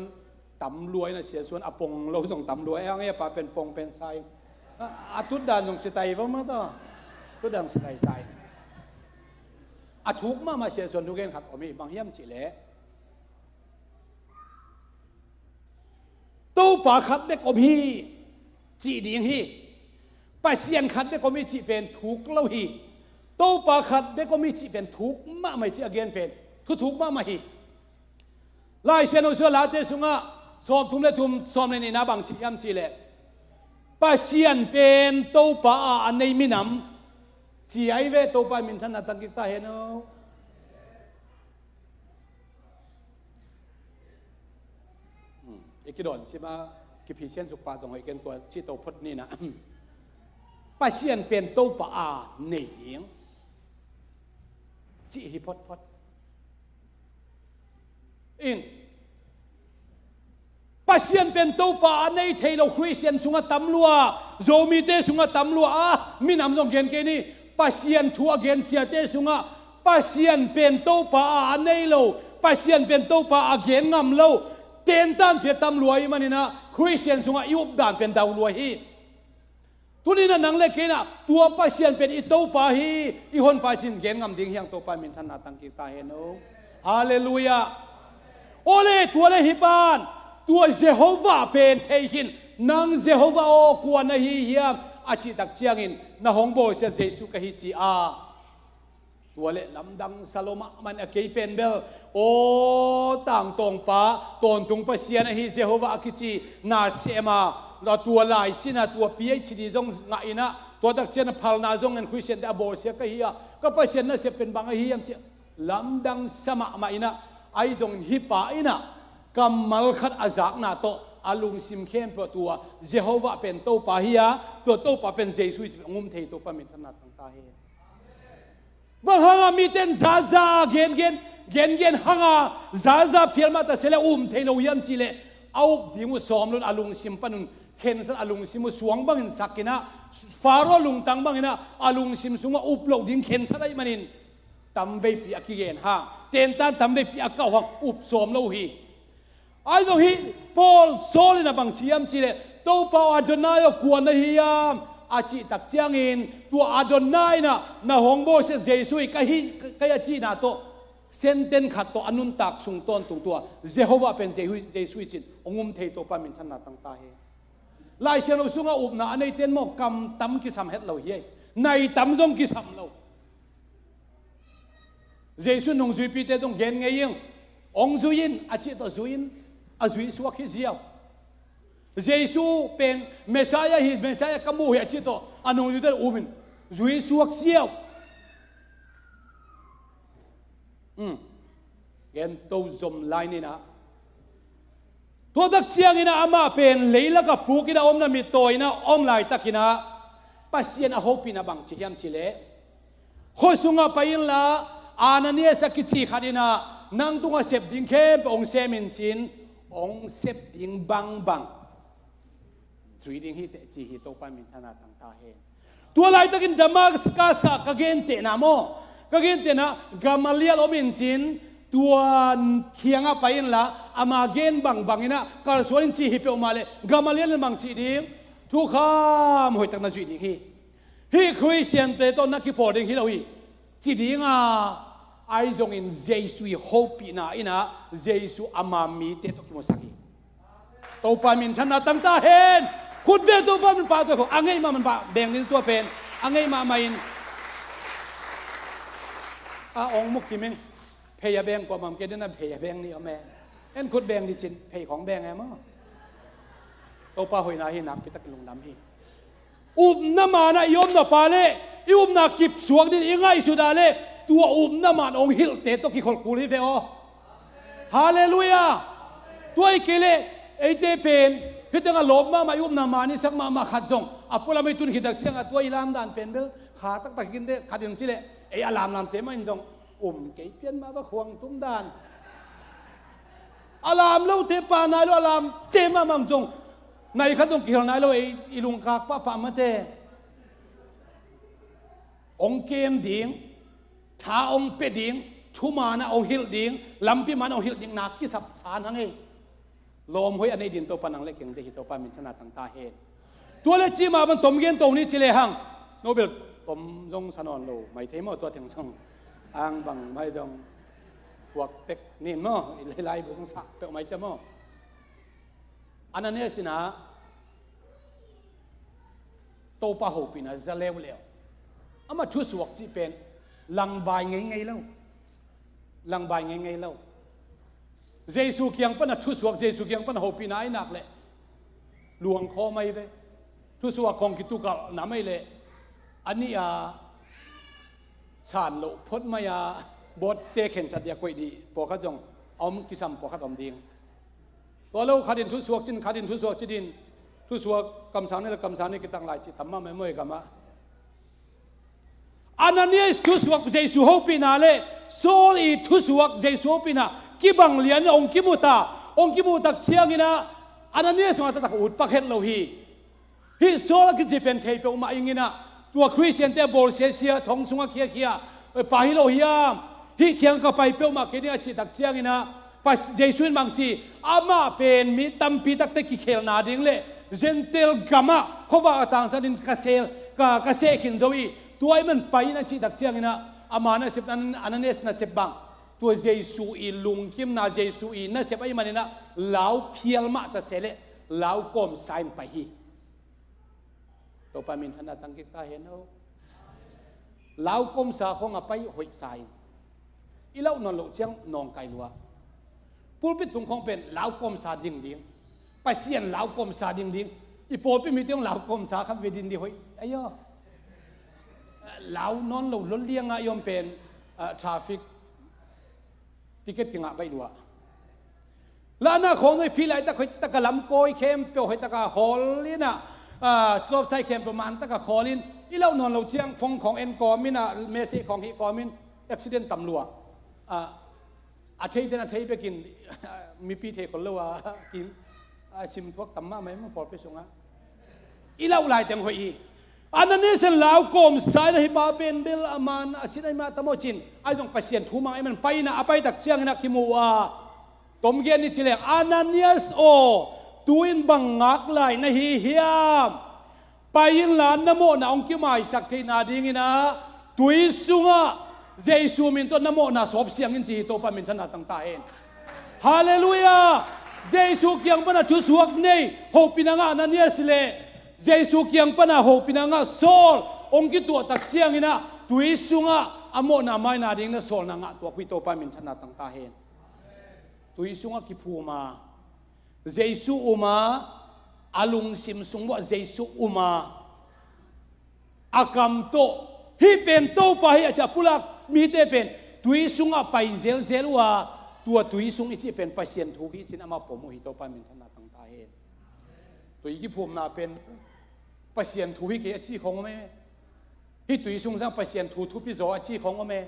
ตำรวยนะเสียส่วนอปงเราส่งตำรวยเอาไงปาเป็นปงเป็นไซอาทุดดานส่งสไตล์ว่ามาต่อทุดดานสไตล์ไซอาทุกมาเสียส่วนทุกเกณฑ์ขัดตอมฮีบางเยี่ยมจีเล่ตู้ปาขัดเด็กอมฮีจีดีงฮีไปเสียนขัดเด็กก็มีจีเป็นถูกเล่าฮีโตปาขัดเด็กก็มีจีเป็นถูกมาไม่จีอเกนเป็นถูกมาไม่ฮีไล่เสียนอุศลาเตสุงะสอบทุ่มเลทุ่มสอบในนี้นะบางจียำจีเล่ไปเสียนเป็นโตปาอันในมินำจีไอเวโตปามินทันนัตังกิตาเฮโนเอกดอนใช่ไหมกิพิเชนสุปาตรงไอเกนตัวชิโตพดนี่นะป้าเชียนเป็นโตปาเหนียงจีฮิพอดอินป้าเชียนเป็นโตปาในเทโลคริสเตียนสุงตำลัวโจมีเตสุงตำลัวมีนำตรงเกณฑ์แค่นี้ป้าเชียนทัวเกณฑ์เสียเตสุงป้าเชียนเป็นโตปาในโลป้าเชียนเป็นโตปาเกณฑ์งำโลเต็นตันเพียตำลัวอีมันนี่นะคริสเตียนสุงยุบด่านเป็นดาวลัวฮีทุนี้นั่งเล็กนะตัวป้าเชียนเป็นอิโตปาฮีอีฮอนป้าชินเกณฑ์งำดิ่งยังโตปามินทันนาตังกิตาเฮโนฮาเลลูยาโอเลตัวเลฮิบานตัวเยโฮวาเป็นเทหินนางเยโฮวาโอกวนนะฮีเฮียมอาชิตักเชียงอินนะฮงโบเสียเจสุกะฮิจีอาตัวเลลำดังซาโลมามันอเกยเป็นเบลโอต่างตรงป้าตอนตรงป้าเชียนนะฮีเยโฮวาอคิจีนาเซมาเราตัวลายสินะตัวพีเอชดีจงไงนะตัวตักเชียนพัลนาจงเงินคุยเชียนแต่โบเสียก็เฮียก็ป้าเชียนน่ะเสียเป็นบางเฮียมเชียลำดังสมะมาอินะไอ้จงฮิปาอินะกำมัลขัดอาจากนาโตอาลุงซิมเข้มตัวเยโฮวาเป็นโตปาเฮียตัวโตปาเป็นเจสุยงุมเทโตปามินถนัดต่างตาเฮียบางฮังมีเต้นซาซาเกนฮังซาซาเพียรมาแต่เสละเทโลยมจีเลเอาดิมุสอมลุนอาลุงซิมปนุนเห็นสัตว์อาลุงซิมสวงบังอินสักกินะฟาโรลุงตังบังอินะอาลุงซิมสุงอุปโลกดิ้งเห็นสัตว์ไอ้มันินตั้มเบปีอากิเกนฮะเต็นตันตั้มเบปีอาเก้าหักอุปสวมโลหีไอ้ตรงฮีพอลโซลินะบังเชียมจีเลโตปาอาดนายกวนนะฮียามอาจิตักเจียงอินตัวอาดนายนะฮงโบเซเจสุยกะฮีกะยาจีนาโตเซนเตนขัดตัวอนุนตักสุงต้นตัวเจโฮวาเป็นเจสุยจินองุมเทโตปามินชนะตั้งตาเฮลายเชียนเราสุงอุบนะในเจนโมกำตั้มกิสัมเฮ็ดเราเฮียในตั้มจงกิสัมเราเจสุนงจุยปีเตตงเกนไงยังองจุยินอาจิตจุยินอาจุยสวกฮิเจียวเจสุเป็นเมสายาฮิเมสายากมูฮิอาจิตอันงจุยเตอุบินจุยสวกเจียวเกนโตจมไลนี่นะตัวตักเชียงอินะอามาเป็นเลยละกับปูกินะอมนามิโตยนะอมไลตักินะปัสยนอาโฮปินะบังชิยามชิเลโคสุงาไปยินละอานันเนียสักิจิขัดินะนังตุงอาเสพดิงเข้มองเซมินจินองเสพดิงบังจุยดิงฮิเตจิฮิโตปามินธนาตังตาเฮตัวไลตักินดามัสกาสะกะเกนเตนะโมกะเกนเตนะกามาเลียลอมินจินตัวเคียงไปอินละอามาเกนบังอินะการสวนจีฮิเปอมาเลกามาเลียนบังจีดีทุกข้ามหอยตักนาจีดีฮีคริสเตียนเตตอนนักกีฬาดิ่งฮีเราฮีจีดีงาไอจงอินเจสุยโฮปีนะอินะเจสุอามามีเตตกิโมสักีโตปามินชนะตั้งตาเห็นคุณเบตัวปามินปาตัวของอังไงมามันปาแบ่งนี่ตัวเป็นอังไงมาไม่อินองมุกกิมิงเพย์แบงกว่ามันเกิดนั่นเพย์แบงนี่เอาแม่เอ็นคุณแบงดิจินเพย์ของแบงไงมั้งโตปาหอยนาหินักพิทักษ์ลงน้ำฮีอุบน้ำมันยอมน้ำปลาเล่อุบน้ำกิบสวงดิยังไงสุดาเล่ตัวอุบน้ำมันองหิลเตะตัวกี่คนกูรีเฟอฮาเลลูยาตัวไอ้เกเล่ไอ้เตเป็น ฮิตงาลบมายุบนามานี่สักมาขัดจงอปุละไม่ตุนขิดเชียงตัวอิลามดันเป็นเบลขาตักกินเดขัดยังจิเลไออลามนั่นเต็มมันจงเกยเปียนมาว่าควงตุ้มดานอลามเราเทปานายเราอลามเต็มมามังจงในขัดจงเกี่ยวนายเราไอลุงกากป้าปามาเตองเกมดิ่งท้าองเป็ดดิ่งชุมานะองฮิลดิ่งลำพิมันองฮิลดิ่งนักกิสับสารทั้งไงลมหอยอันนี้ดินตัวปนังเล็กเก่งได้หิตัวปามินชนะต่างตาเหตุตัวเล็กจีมามันตมเย็นตรงนี้จิเลหังโนเบลตมจงสนอนโลไม่เทมอตัวถึงช่องอ่างบังไม่จงพวกเต็กนี่มั้งไล่บุกสักเปล่าไม่จะมั้งอันนั้นเนี่ยสินะโตปะหูปีนะจะเลวเลวอามาทุสวกจีเป็นลังใบไงแล้วลังใบไงแล้วเจสุเกียงปนทุสวกเจสุเกียงปนหูปีนะไอ้หนักเลยหลวงคอไม่เลยทุสวกของกิตุกะน้ำไม่เลยอันนี้ชาญโลพดมายาบดเตะเข็นจัดยากุยดีปอขจงอมกิสัมปอขดอมดิ่งตัวเราขัดินทุสวกจินขัดินทุสวกจิดินทุสวกกำสานนี่ละกำสานนี่กิตังหลายจิตทำมาไม่เมื่อยกำมาอันนั้นเนี่ยทุสวกเจสุหูปีนาเลยโซลีทุสวกเจสุหูปีนากิบังเลียนองกิมุตาเชียงนะอันนั้นเนี่ยสมัยตะกุดปักเห็นเราฮีโซลกิจเป็นเทปอุมาอิงนะตัวคริสเตียนเตบอลเสียทองสุงเคียไปฮิโลฮิยามฮีเคียงกับไปเปมาเคียจิตักเชียงนะปัสเจสุนบางทีอามาเป็นมิตัมปีตักเตกิเคลนาดิงเลยเจนเตลกามาเขาว่าต่างสันนิกาเซลกาเซขินโจวีตัวไอ้มันไปนะจิตักเชียงนะอามานะสิบนั้นอันนั้นเนี่ยนะสิบบังตัวเจสุอีลุงคิมนาเจสุอีนะสิบไอ้มันนะเหลาเพียลมาตะเซเลเหลากลมไซม์ไปฮีตัวปามินธนาตังกิตาเห็นเอาเหลากลมสาคงไปหอยไซอีเล่านอนหลงเชียงนองไก่ลัวพูดเป็นตุงคงเป็นเหลากลมสาดิ่งดิ่งไปเสียนเหลากลมสาดิ่งดิ่งอีโปเป็นมีเตียงเหลากลมสาคำเวดินดีหอยไอ้ย่อเหลานอนหลงล้นเลี้ยงยอมเป็นทราฟิกติเกตกิงะไปดัวแล้วน่าของไอ้พี่ไรตะกะลำโกยเข้มเปียวหอยตะกะฮอลลินะสอบใส่เข้มประมาณตะกะฮอลลินอีเล่านอนเราเชียงฟงของเอ็นกอมินะเมสซี่ของฮิกอมินอุบิเหตุตำรวจอาทิตย์ไปกินมีปีเทคนละว่ากินชิมพวกตำมาไหมมันพอไปส่งอ่ะอีเล่าลายเต็มหอยอันนั้นเนี่ยเสร็จแล้วกลมสายในบาเป็นเบลอามันอาศินัยมาตะโมจินไอ้ต้องไปเสียนทูมาไอ้มันไปนะไปตักเชียงนะคิมัวตมเย็นนี่จิเลอันนั้นเนี่ยตัวอินบังงักลายนะฮิฮิยามไปยินหลานนโมนะองคิมาสักทีนาดิ่งนะตัวอิสุงะเจสุมินตัวนโมนะสอบเสียงอินจีตัวปามินชนะตั้งตาเองฮาเลลูยาเจสุเกียงปนะทุสวกนี่โฮปินังอันนั้นเนี่ยสิเลเจสุเกียงปนะโฮปินังะโซลองคิตัวตักเสียงนะตัวอิสุงะอโมนะไม่นาดิ่งนะโซลนังะตัวคุยตัวปามินชนะตั้งตาเองตัวอิสุงะคิพูมาเจสุอุมาอาลุงซิมซุงว่าเจสุอุมาอากามโตฮิเป็นโตไปอาจจะพูดมีแต่เป็นตุยซุงอ่ะไปเซลว่าตัวตุยซุงอีที่เป็นปัจเจียนทุกที่จินอามาผมมุฮิโตปามินธนาตั้งตาเองตุยที่ผมน่าเป็นปัจเจียนทุกที่ที่ของว่าไม่ฮิตุยซุงสร้างปัจเจียนทุกพิโซอาชีของว่าไม่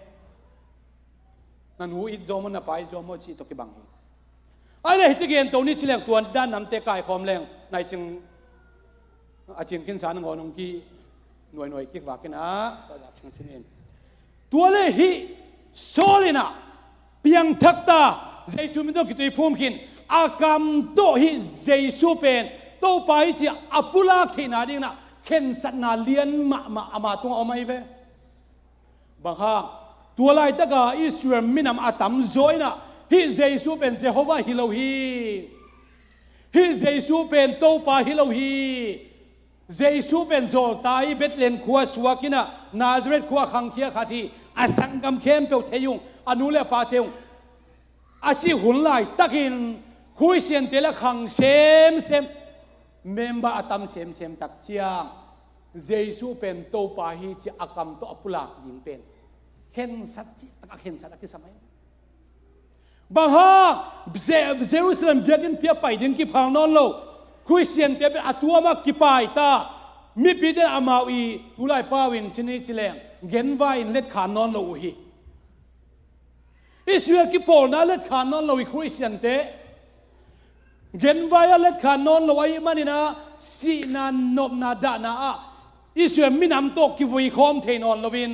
นั่นหูอิจโจมันน่ะไปโจมชีตกิบังอะไรที่เกี่ยนตรงนี้ชิเลงตัวด้านน้ำเตะกายความแรงในจึงอาจิงกินสารงอนงกีหน่วยคิดว่ากันนะก็จะสังเกตตัวเลหิโซลินะเพียงทักตาเจสุมิโตกิตุยภูมิขินอากามโตหิเจสุเป็นโตไปที่อัปุลักที่นาดิ่งนะเข็นสัตนาเลียนมาตัวเอาไม่เว้บางครั้งตัวลายตะกาอิสราเอลมินามอาตัมโซยนะฮิเจสุเป็นเจโฮวาฮิโลฮิเจสุเป็นโตปาฮิโลฮีเจสุเป็นโจตายเบตเลนขัวสวากินะนาซาเรตขัวขังเคียขาทีอาสังกัมเข้มเปียวเทยุงอนุเลปาเทยุงอาชีหุ่นลายตักินคุยเสียนเตละขังเซมเมมบาอัตมเซมตักเชียงเจสุเป็นโตปาฮิจิอากรรมโตอปุลักยิงเป็นเข็นสัตจิตักเข็นสัตกิสมัยบางฮะเจรูซาเล็มเบียกินเพียไปดึงกี่พังนอนโล คริสเตียนเตเป็นอัตัวมากิปายตามีปีเดอามาอีตุลายปาวินชนิดจิเลงเงินไว้เล็ดขานอนโลหิอิสราเอลกิปอลน่าเล็ดขานอนโลหิคริสเตียนเตเงินไว้เล็ดขานอนโลหิมันนี่นะสีนันนบนาดานาอิสราเอลมีน้ำตกกิวุยคอมเทนอนโลวิน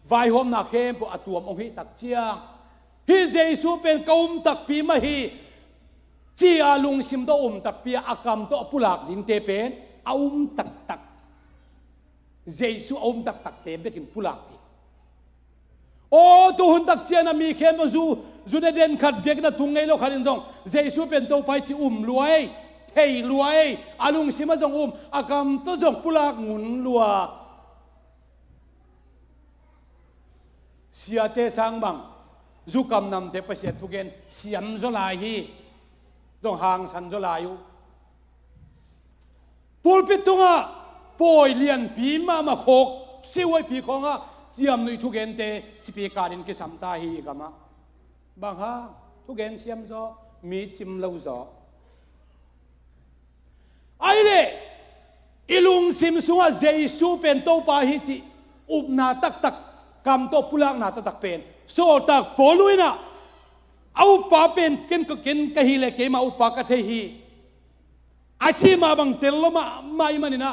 ไว้หอมนาเข้มปอัตัวมองหิตักเจียงฮิเจซูเป็นกมตักปีมาฮีจีอาลุงซิมโตตักปีอากามโตปุลักดินเตเป็นตักตักเจซูตักตักเตเบกินปุลักโอ้ตัวหุ่นตักเจียนามีเข้มจูเดเดนขัดเบียกนะทุ่งไงโลขัดินซองเจซูเป็นตัวไปที่รวยเทรวยอาลุงซิมาจงอากามโตจงปุลักงุนลัวเสียเตสังบังจูกำนำเทปเสียทุกเกนเสียมโซลาฮีต้องห่างสันโซลาอยู่ปูลปิดตุงะปอยเลียนปีมาโคกสิวไอปีของะเสียมนุยทุกเกนเตสปีการินกิสัมตาฮีกามะบางฮะทุกเกนเสียมโซมีจิมเลวโซไอเล่อิลุงซิมสุงะเจซูเป็นโตปาฮิจิอุบนาตักตักกำโตปุลักนาตักเป็นโซตักปอลุยนะเอาปาเป็นเกินก็เกินกะฮีเลเกมาอุปากะเทฮีอาชีมาบังเตลมาไม่มันนี่นะ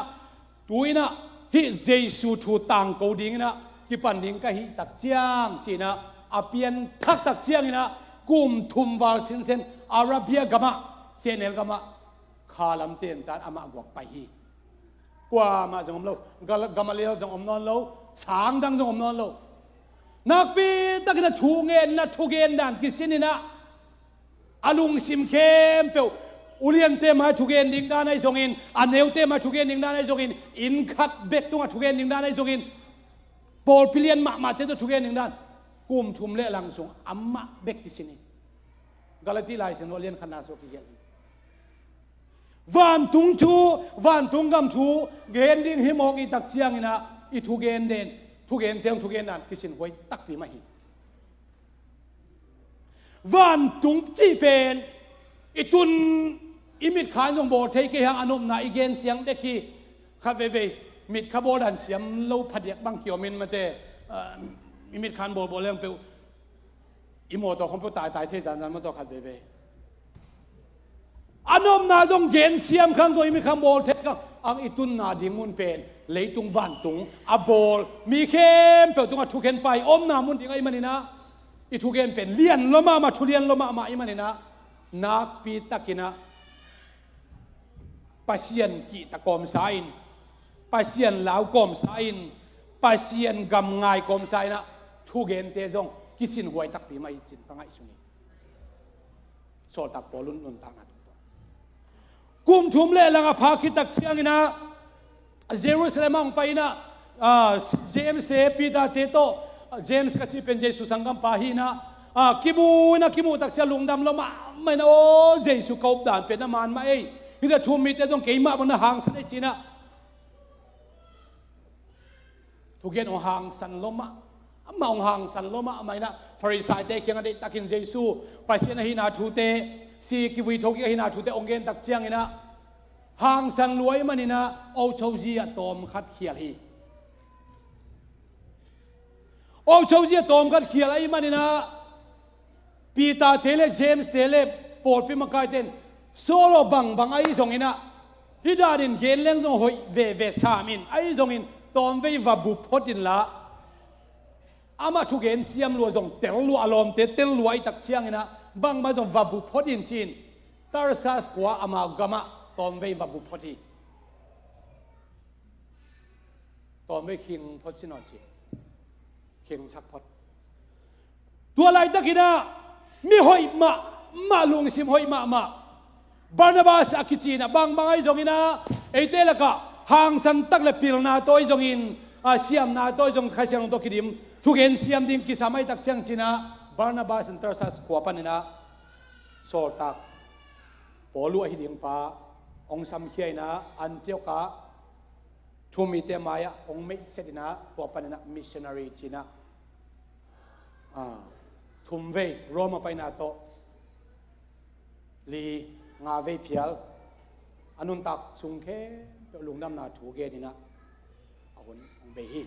ตัวนะฮิเจซูทูตังกูดิ้งนะกิปันดิ้งกะฮีตักเจียงชีนะอาเปียนทักตักเจียงนะกุมทุมวาลสินเซนอาราเบียกามะเซเนลกามะคาลัมเตียนตานอามาบวกไปฮีกว่ามาจงอมโลกามาเลียวจงอมนอนโลสางดังจงอมนอนโลนักปีตะกินทูเงินนะทูเงินดันกิสินีนะอาลุงซิมเข้มเปียวอุเลียนเตมาทูเงินดิ่งด้านในทรงอินอันเนวเตมาทูเงินดิ่งด้านในทรงอินอินคัดเบ็ดตัวทูเงินดิ่งด้านในทรงอินโปลพิเลียนมาเตตัวทูเงินดิ่งด้านกุมทุมเล่ลังทรงอัมมาเบ็ดกิสินีกาลตีไลเซนโอเลียนขนาดโซกิเกนวันตุงชูวันตุงกำชูเกนดิ่งหิมอกอีตักเชียงนะอีทูเกนเดนทุกเอ็นเทียมทุกเอ็นนั่นกิสินหวยตักปีมาหีวันตุงจีเป็นอีตุนอิมิดขานจงโบเทกิหังอนุมนาอีเกนเสียงเด็กขี้ข้าเวมิดขบดันเสียมเล่าผัดเดียกบางเกี่ยวมินมาเตอิมิดขานโบเรื่องเปวอิโมตัวของผู้ตายเทจันมาตัวข้าเวอนุมนาจงเกนเสียมข้างตัวอิมิดขานโบเทกังอังอีตุนนาดิมุนเป็นเลยตุงวันตุงอับบอลมีเข้มเปิดตุงอัทุเกนไปอมนามุนที่ไงมันนี่นะอีทุเกนเป็นเลียนลมาทุเรียนลมาอีมันนี่นะนักปีตะกินะปัสยันกีตะกอมสายน์ปัสยันลาวกอมสายน์ปัสยันกำไงกอมสายนะทุเกนเตจงกิสินหวยตักปีไม่จินตั้งไอสุนีโซตักปอลุนตั้งอันกุมทุมเล่ลังอภาคิตักเชียงนะเยรูซาเล็มไปนะเจมส์เซปีดาเตโตเจมส์ก็จะเป็นเยซูสังกัมปาฮีนะคิมูตักจะลุงดำลมาไม่นะโอ้เยซูเขาด่านเป็นน้ำมันมาเอ้ที่จะชุมมิตรต้องเกี่ยมาบนหางสันไอจีนะทุกอย่างองหางสันลมาองหางสันลมาไม่นะฟาริสายเตะเคียงอดีตตักินเยซูไปเสียนหินาทูเตซีกิวิทกิหินาทูเตองเกนตักเจียงนะห่างสังรวยมันนี่นะเอาเชาจีตอมขัดเขียลีเอาเชาจีตอมขัดเขียลีมันนี่นะปีตาเทเลเจมส์เทเลปอดพิมกายเตนโซโลบังไอซงอินะฮิดาดินเกนเลงซงหอยเวสามินไอซงอินตอมเววับุพอดินละอามาทุกเกนเสียมลัวซงเตลลัวอารมณ์เตลลัวไอตักเชียงอินะบังมาซงวับุพอดินจีนตาร์ซัสกว่าอามากามะตอนไม่วับุพอดีตอนไม่คิงพอชินอจีคิงสักพอดตัวอะไรตะกี้นะมีหอยมาลุงซิมหอยมาบานาบาสอากิจีนะบางไอ้จงอินะไอเตละกะห่างสันตักเลปิลนาตัวไอจงอินเสียมนาตัวไอจงข้าเสียงตัวคิดิมทุกเห็นเสียมดิมกิสามัยตักเสียงจีนะบานาบาสอันตรสัสขวาปันนะโซตักปอลุอหิดิงปาองสัมเขียนะอันเจียวกาทุมิเตมายะองไม่เสดินะตัวปันนะมิชชันนารีจีนะทุมเวโรมาไปนาโตลีงาเวพิลอ อันนุนตักสุงเข้เปลุงดำนาถูเกนี่นะเอาคนองเบฮี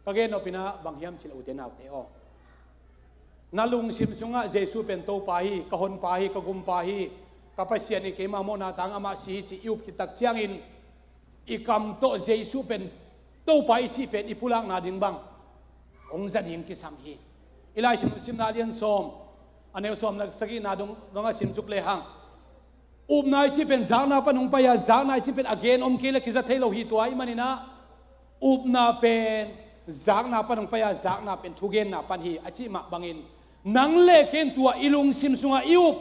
ก็เกนเอาปีนะบางเฮียมชิลอุเทนาเตอนาลุงซิมซุงะเยซูเป็นโตปาฮีกะฮนปาฮีกะกุมปาฮีกะปัสเซียนิเกมาโมนาตังอามาซีจิยุบกิตักเจียงอินอีกำโตเยซูเป็นโตปาฮีที่เป็นอีพุลังนาดิงบังองจันยิงกิสัมฮีอีไลซิมนาเลียนซอมอันเอลซอมนักสกีนาดงดงซิมซุกเลหังนายที่เป็นจางนาปนุงไปยาจางนายที่เป็นอเกนกิเลกิจเทโลหิตัวไอ้มันนี่นะนาเป็นจางนาปนุงไปยาจางนาเป็นทุเกนนาปันฮีอาชิมาบังอินนังเล่เกนตัวอิลุงซิมซุงอิอุบ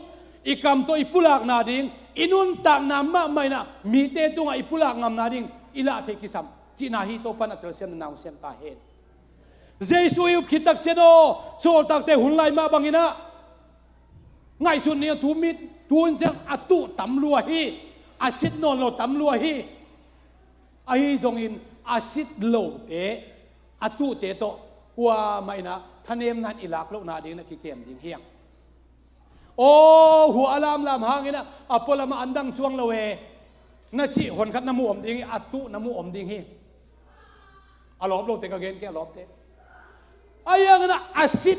อีกำตัวอิปุลักนาดิงอินุนตักนามาไม่นะมีเตตุงอิปุลักงามนาดิงอิละเทกิสัมจีนาฮิโตปันอัตลเซนนาวเซนตาเฮนเจสุอิอุบคิดตักเชโดโซตักเตหุนไลมาบังอินะไงสุดเนี่ยทูมิดทูนจังอัตุตำลัวฮีอาซิดโนโลตำลัวฮีไอ้จงอินอาซิดโลเตอัตุเตโตกัวไม่นะท่านเอ็มนั้นอิลักโลนาดิงนะคิเกมดิงเฮียงโอ้หัวอารามลามหางนะอพอลมาอันดังช่วงละเวนะชิหนคัดน้ำมูอมดิงอัตุน้ำมูอมดิงฮีอารอบโลเตกเกนแกอารอบเตไอ้ยังนะอาซิด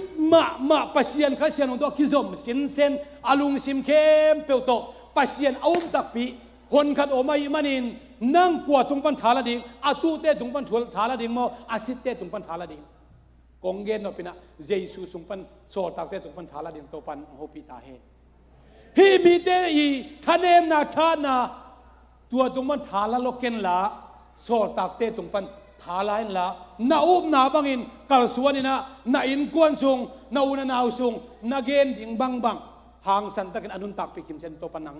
มาปัสยานข้าเสียนของตัวคิซอมสินเซนอาลุงซิมเข้มเปียวโตปัสยานเอาตักปีคนขัดโอมาอิมานินนั่งกวาดตุงปันทาลาดิงอาตูเตตุงปันทาลาดิงโมอาซิดเตตุงปันทาลาดิงกงเกนเอาปีนะเยซูสุงปันโซตักเตตุงปันทาลาดิงโตปันโฮปิตาเฮฮีมีเตอีท่านเอ็มนาชานาตัวตุงปันทาลาโลเกนละโซตักเตตุงปันทาลายละนาอุบนาบังอินกัลสวนนี่นะนาอินกวนซุงนาอุนนาวซุงนาเกนดิงบังหางสันตะกันอนุนตักไปกิมเซนโตปนัง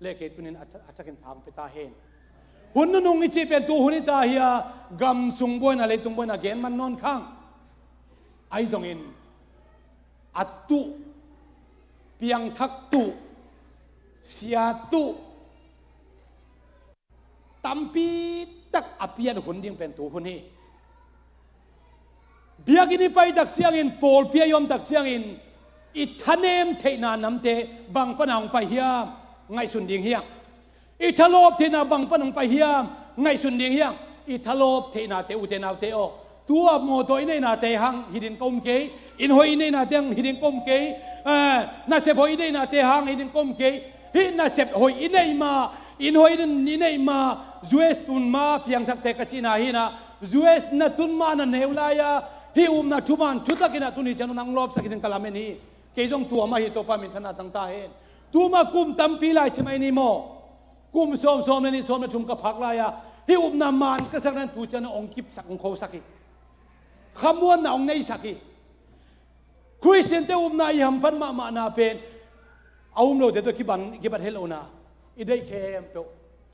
เลเกตุนินอาจจะกันทางไปตาเฮนหุ่นนุ่งอิจิเป็นตัวหุ่นตาเฮียกำซุงบวยนาเลตุงบวยนาเกนมันนอนข้างไอซงอินอัตุเปียงทักตุเสียตุตัมปีตักอภิยาหุ่นดิ้งเป็นตัวหุ่นนี้เบียกินีไปตักเชียงอินโปลเพียยอมตักเชียงอินอิทานเอมเทนาน้ำเตบังปนังไปเฮียมไงสุนดิ้งเฮียงอิทาโลบเทนาบังปนังไปเฮียมไงสุนดิ้งเฮียงอิทาโลบเทนาเตอุเทนาเตโอตัวโมโตอินเนนาเตหังฮิดินกอมเกยอินหอยอินเนนาเตหังฮิดินกอมเกยนาเซบหอยอินเนนาเตหังฮิดินกอมเกยฮินาเซบหอยอินเนมาอินหอยอินเนมาจูเอสตุนมาเพียงทักเตกจินาฮินาจูเอสนาตุนมานันเฮวลายาฮิอุมนาทุมันทุตักินาตุนิจันนังลอบสักินกลาเมนีเกยงตัวมาฮิโตปามิธนาตั้งตาเห็นตัวมากุมตัมปีไลใช่ไหมนี่โมกุมส้มนี่ส้มนะชุมกับพักลายาฮิอุมนามานก็สักนั้นตูจันองกิบสักองโคสักิขมวนนะองในสักิคริสเตียนเตอุมนายหัมพันมานาเป็นเอาอุมโลเตตัวกิบันเฮโลนาอีได้แคมเปียว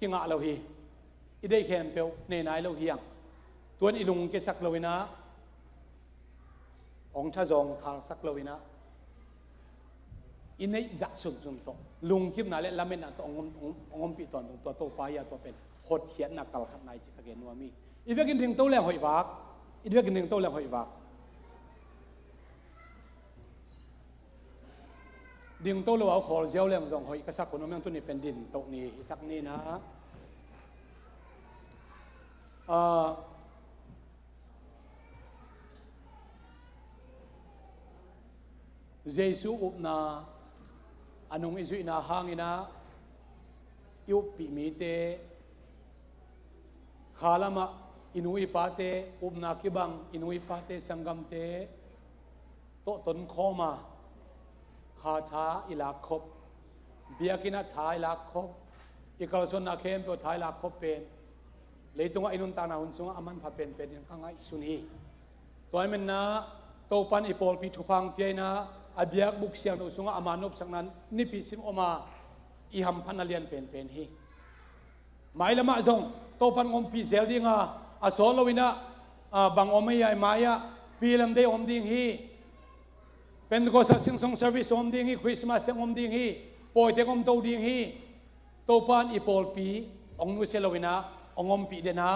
กิงะเราฮีอีได้แคมเปียวในนายเราเฮียงตัวนี้ลุงเกสักเราวินะองชาจงทางสักเราวินะอินในจักสุนโตลุงคิดนาเล่ละเมนตัวองปีตอนตัวโตปายาตัวเป็นหดเขียนนักกลขันในจิตเกนวามีอีเวกินถึงโตแล้วหอยวักอีเวกินถึงโตแล้วหอยวักดิงโตแล้วเอาขอเจ้าเรื่องจงหอยกระสักคนนั้นตัวนี้เป็นดินโตนี้สักนี้นะเยซูอุปนาอันงอิสุอินาหางอินายุบปีมีเตขาลามะอินุอิปาเตอุปนาคิบังอินุอิปาเตสังกัมเตโตตนข้อมาขาช้าอิลาคบเบียกินาท้ายลาคบอีกาลส่วนนาเข้มตัวท้ายลาคบเป็นเลยตรงไอ้นุนตานาหุนซุงอามันพาเป็นยังข้างไอ้สุนีตัวไอ้มันนะโตปันอีโปลปีทุพังเปียนะอาเบียกบุกเสียงตัวสุงอามานบสักนั้นนิพิสิมออกมาอีหัมพันนาเลียนเป็นฮีหมายละมาจงโตปันอมปีเซลดิ้งอาโซลวินะบางอมไม่ใหญ่หมายปีลำเดอมดิ้งฮีเป็นก็สักสิ่งส่งเซอร์วิสอมดิ้งฮีคริสต์มาสเตอมดิ้งฮีปอยเตอมโตดิ้งฮีโตปันอีโปลปีองนุเซลวินะองอมปีเดนะ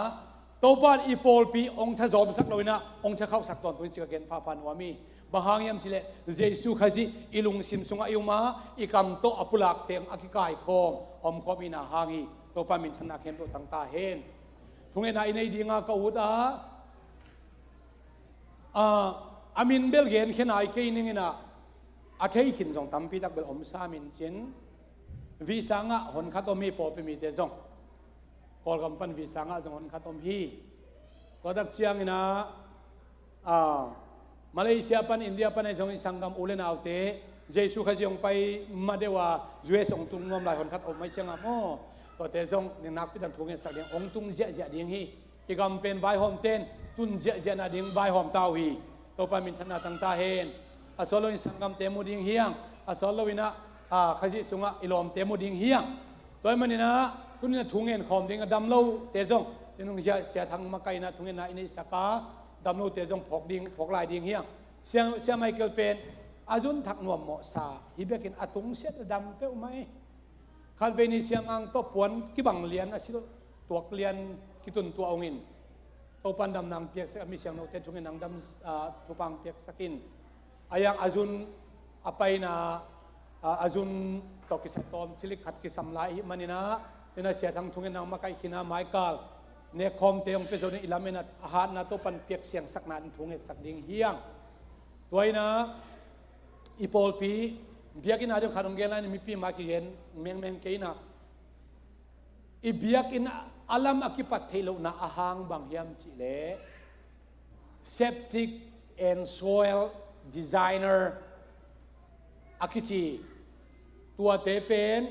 โตปันอีโปลปีองทะจอมสักเลยนะองจะเข้าสักตอนตัวนี้เกณฑ์พาพันวามี บางยามจิเลเยซูขจิอิลุงซิมสุงอายุมาอีกำโตอปุลักเตียงอากิกายคงอมขมินาหางีตัวปามินชนะเข้มตัวตั้งตาเห็นทุกเงินในดีงากอุดอามินเบลเกนเขนายเกนิงนะอาเทยขินจงตั้มพิทักเบลอมซามินเจนวิสังะหนขัดอมีปอเปมีเตจงกอลกำปั้นวิสังะจงหนขัดอมฮีก็ดักเชียงนะมาเลเซียปันอินเดียปันในจงสังกัมอุเลนเอาเตเยซูขจงไปมาเดว่าจวยส่งตุงนอมลายหนขัดอมไม่เชียงอ่ะโม่ก็เตจงเนี่ยนักพิทักทุกเงินสักเดียงองตุงเจเจดิ่งฮีอีกำเป็นใบหอมเต้นตุนเจเจนาดิ่งใบหอมเต้าฮีตัวปามินชนะตั้งตาเห็นอาสโลวินสังกัมเตมุดิ่งเฮียงอาสโลวินะขจิสุงะอิลอมเตมุดิ่งเฮียงตัวมันนี่นะตุนนี่ทุงเงินขอมดิ่งดำเล่าเตจงนี่นุ่งเสียทางมาไกลนะทุงเงินนะอินิสกาดำเล่าเตจงพกดิ่งพกลายดิ่งเฮียงเสียไมเคิลเป็นอาจุนถักนวมเหมาะสาฮิเบกินอาตุงเสียดำเป้าไหมคันเป็นเสียงอังตบปวนกิบังเลียนอาศิตัวเลียนกิตุนตัวองอินตัวปันดำนางเปียกสักมีเสียงโนเตทุงเงินนางดำทุปังเปียกสักินอายังอาจุนอภัยนะอาจุนตกิสตอมชิลิกขัดกิสัมไลมันนี่นะนี่นะเสียทางทุงเงินนางมาไกขินาไมกาลเนคอมเตยงเปโซนอิลามินัดอาหารนะตัวปันเปียกเสียงสักนันทุงเงินสักดิ่งเฮียงตัวนะอีโพลปีเบียกินอาจจะขาดงเกลันมีปีมากี่เห็นเมงเกนะอีเบียกินอาลัมอากิปัตเทโลนะอาหังบางยามจิเล septic and soil designer อากิจิตัวเตเป็น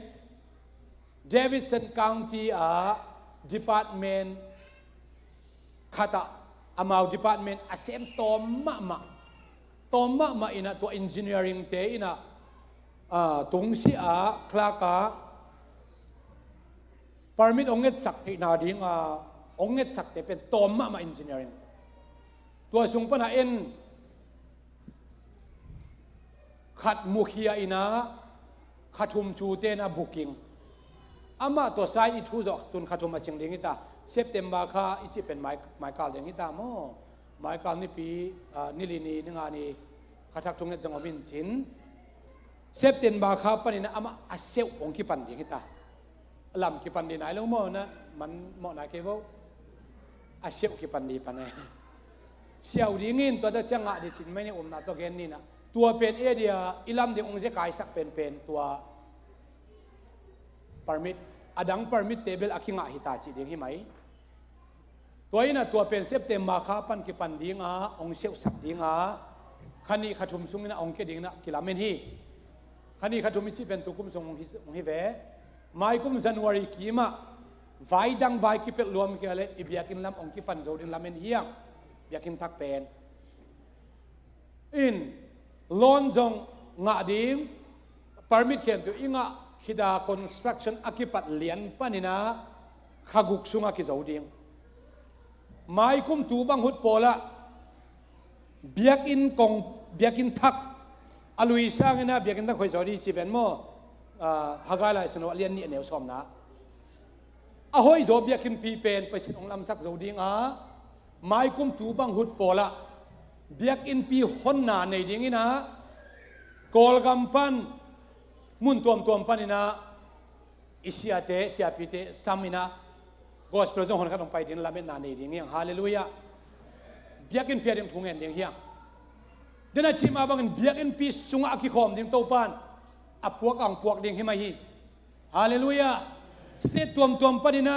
เดวิดสันคังทีdepartment ขัดอามา department อาเซมตอมมะตอมมาอินะตัว engineering เตอินะตรงสิคลากา permit องเงตสักที่นาดิ่งองเงตสักเตเป็นตอมมา engineering ตัวสุงปนาเอ็นขัดมุขียอินะขัดทุมจูเตนะ booking อามาตัวไซอิทูจอกตุนขัดทุมมาเชียงดิ่งอิตาเซปเทมบาค่ะอิจิเป็นไมค์กาลดิ่งอิตาโมไมค์กาลนี่ปีนิลินีนึงานีขัดทักทุงเงจังหวะมินชินเซปเทมบาค่ะปนินะอามาอาเซวองคิปันดิ่งอิตาลำคิปันดีไหนแล้วโมนะมันโมไหนเกี่ยวอาเซวคิปันดีปันไหนเสียวดิ่งอินตัวจะจังหวะดิจินไม่เนี่ยนาตัวเกนนี่นะตัวเป็นเอเดียอิลามเดียองเซกายสักเป็นตัวpermit อดัง permit table อาคิงะฮิตาจิดิ่งหิไหมตัวนี้นะตัวเป็นเซปเตมบาคาปันกิปันดิ่งองเซวสักดิ่งขันนี้ขัดทุมซุงนะองเกดิ่งนะกิลาเมนฮีขันนี้ขัดทุมมิสิเป็นตุกุมซุงองฮิเวไม่กุมจันวารีกีมาไว้ดังไว้กิเป็ดรวมกันเลยอิบยากินลำองกิปันโจดินลาเมนฮียงยากินทักเป็นอินลอนจงงาดิ่ง permit เขียนตัวอิงะคิดา construction อากิปัดเลียนปานินะขากุกซุงอากิโจดิ่งไม่กุมตูบังหุดโปละเบียกินกงเบียกินทักอลุยสร้างนะเบียกินทักคอยจอดีจีเป็นโมฮากาลายสนวเลียนนี่เนียวสอมนะอาหอยโจเบียกินปีเป็นไปสิองลำสักโจดิ่งไม่กุมตูบังหุดโปละเบียกินปีหอนนาในดิ่งนี่นะกอลกัมปันมุนตัวปันนี่นะอิสยาเตเสียปีเตสามินะกอสเปรจงคนขัดลงไปดิ่งลาเมนนาในดิ่งนี่ฮาเลลูยาเบียกินเพียดิมทุงเงินดิ่งเฮียเดนจิมาบังเบียกินปีสุงอากิคอมดิ่งโตปันอพวกอังพวกดิ่งหิมาฮีฮาเลลูยาเสตตัวปันนี่นะ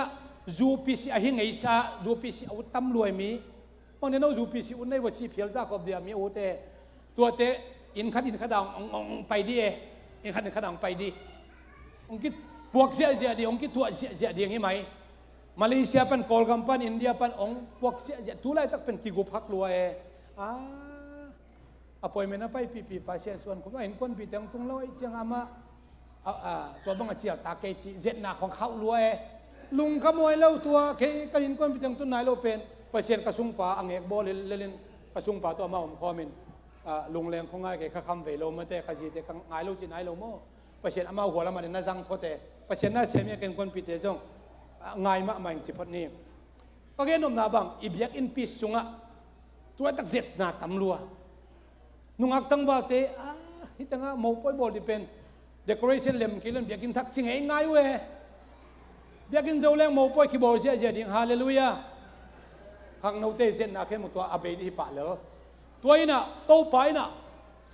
จูปีสิอาหิงไอซาจูปีสิอุตตัมรวยมีบางเนี่ยเราจูปีสิอุนในวัชีเพียรจากขอบเดียมีโอเตตัวเตอินขัดดังองไปดีอินขัดดังไปดีองคิดพวกเสียดีองคิดตัวเสียดีหิไหมมาเลเซียเป็นกอลกัมปันอินเดียเป็นองพวกเสียทุไลตักเป็นกิกุพักรวยอภัยเมนะไปปีภาษาส่วนผมว่าเห็นคนปีแต่งตุงเล่าไอ้เจ้าอามาตัวบังอาเจียตาเกจิเจ็ดหน้าของเขารวยลุงขโมยเล่าตัวเคยกันเห็นคนปีแต่งตุนนายเราเป็นเปอร์เซ็นต์กระสุงป่าอังเอกบอลเล่นกระสุงป่าตัวมาผมคอมินลุงแรงคงง่ายแค่คำเวโลมาแต่ขจีแต่ง่ายลูกจีนายโลโม่เปอร์เซ็นต์อามาหัวละมันน่าจังพอแต่เปอร์เซ็นต์น่าเสียมีกันคนปีแต่จงง่ายมากมันจีพอนี้ก็แค่นมนาบังอีเบียกอินปีสุงะตัวตักเจ็ดหน้าตำลัว nungak tang ba te hitanga mo poi bol dipen decoration lem kilon biakin thak ching ei ngai we biakin zoleng mo poi ki bol je je ding hallelujah khang no te zen na khe mu to abe di pa le toina to paina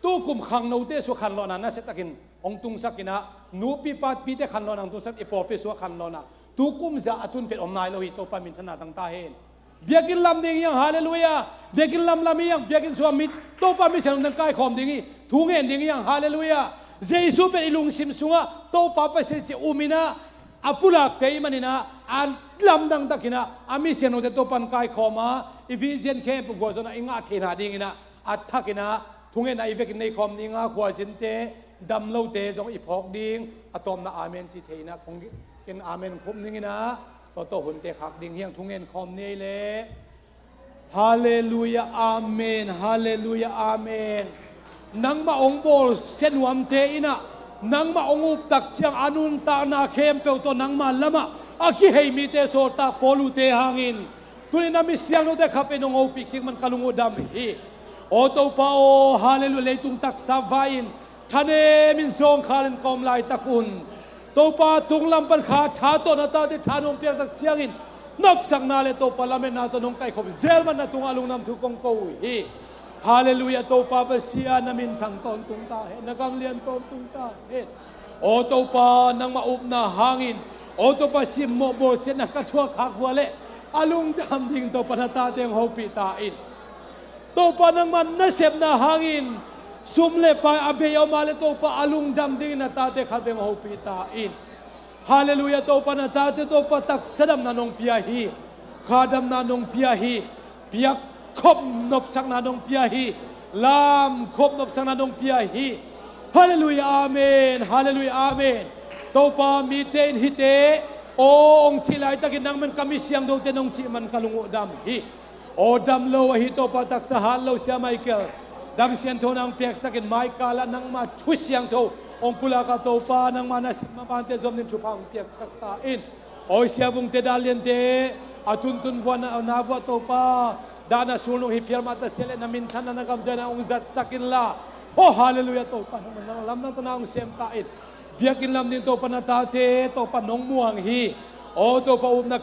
tu kum khang no te su khan lo na na se takin ong tung sakina nu pi pat pi te khan lo nang tu sak ipo pe su khan lo na tu kum za atun pe om nai lo hi to pa min thana tang ta hen biakin lam ding yang hallelujah biakin lam yang biakin suamit to pa mi sang nang kai khom dingi thung en ding yang hallelujah jesu pe ilung sim sunga to pa pa se chi umina apulak te manina an lam dang takina ami seno te to pan kai khoma ephesian khe pu go zona inga thina dingina athakina thung en ai vekin nei khom ninga khwa jin te dam lo te jong iphok ding atom na amen chi theina khong ken amen khum ningina to hun te khak ding hiang thung en khom nei le hallelujah amen hallelujah amen nang ma ong bol senwam te ina nang ma ong up tak chiang anun ta na khem pe to nang ma lama aki hei mi te so ta polu te hangin tuni na mi siang no te khape no ngopi king man kalungo dam hi o to pa o hallelujah leitung tak savain thane min song khalen kom lai takun to pa tung lam pan kha tha to na ta te thanom piang tak chiangin nop sang na le to parlament na to nong kai khop zel man na tung alung nam thu kong ko hi hallelujah to pa ba sia na min thang ton tung ta he nagang lian ton tung ta he o to pa nang ma up na hangin o to pa sim mo bo se na ka thua khak wale alung dam ding to pa ta teng ho pi ta in to pa nang man na sep na hangin sumle pa abe yo male to pa alung dam ding na ta te khabeng ho pi ta in hallelujah to pa na ta te to pa tak sadam na nong pia hi khadam na nong pia hi piak khop nop sang na nong pia hi lam khop nop sang na nong pia hi hallelujah amen hallelujah amen to pa mi ten hi te ong chilai takin nang man kami siang do te nong chi man kalungo dam hi o dam lo hi to pa tak sa halo sia Michael dam sian tho nang pek sakin Michael nang ma thu siang tho ong pula ka to pa nang manas mapante zom nin chupang pek sakta in o sia bung te dalien te atun tun wan na wa to pa dana sulung hi firma ta sele na min thana na kam jana ong zat sakin la oh hallelujah to pa nang lam na tanang sem ta it biakin lam din to pa na ta te to pa nong muang hi o to pa na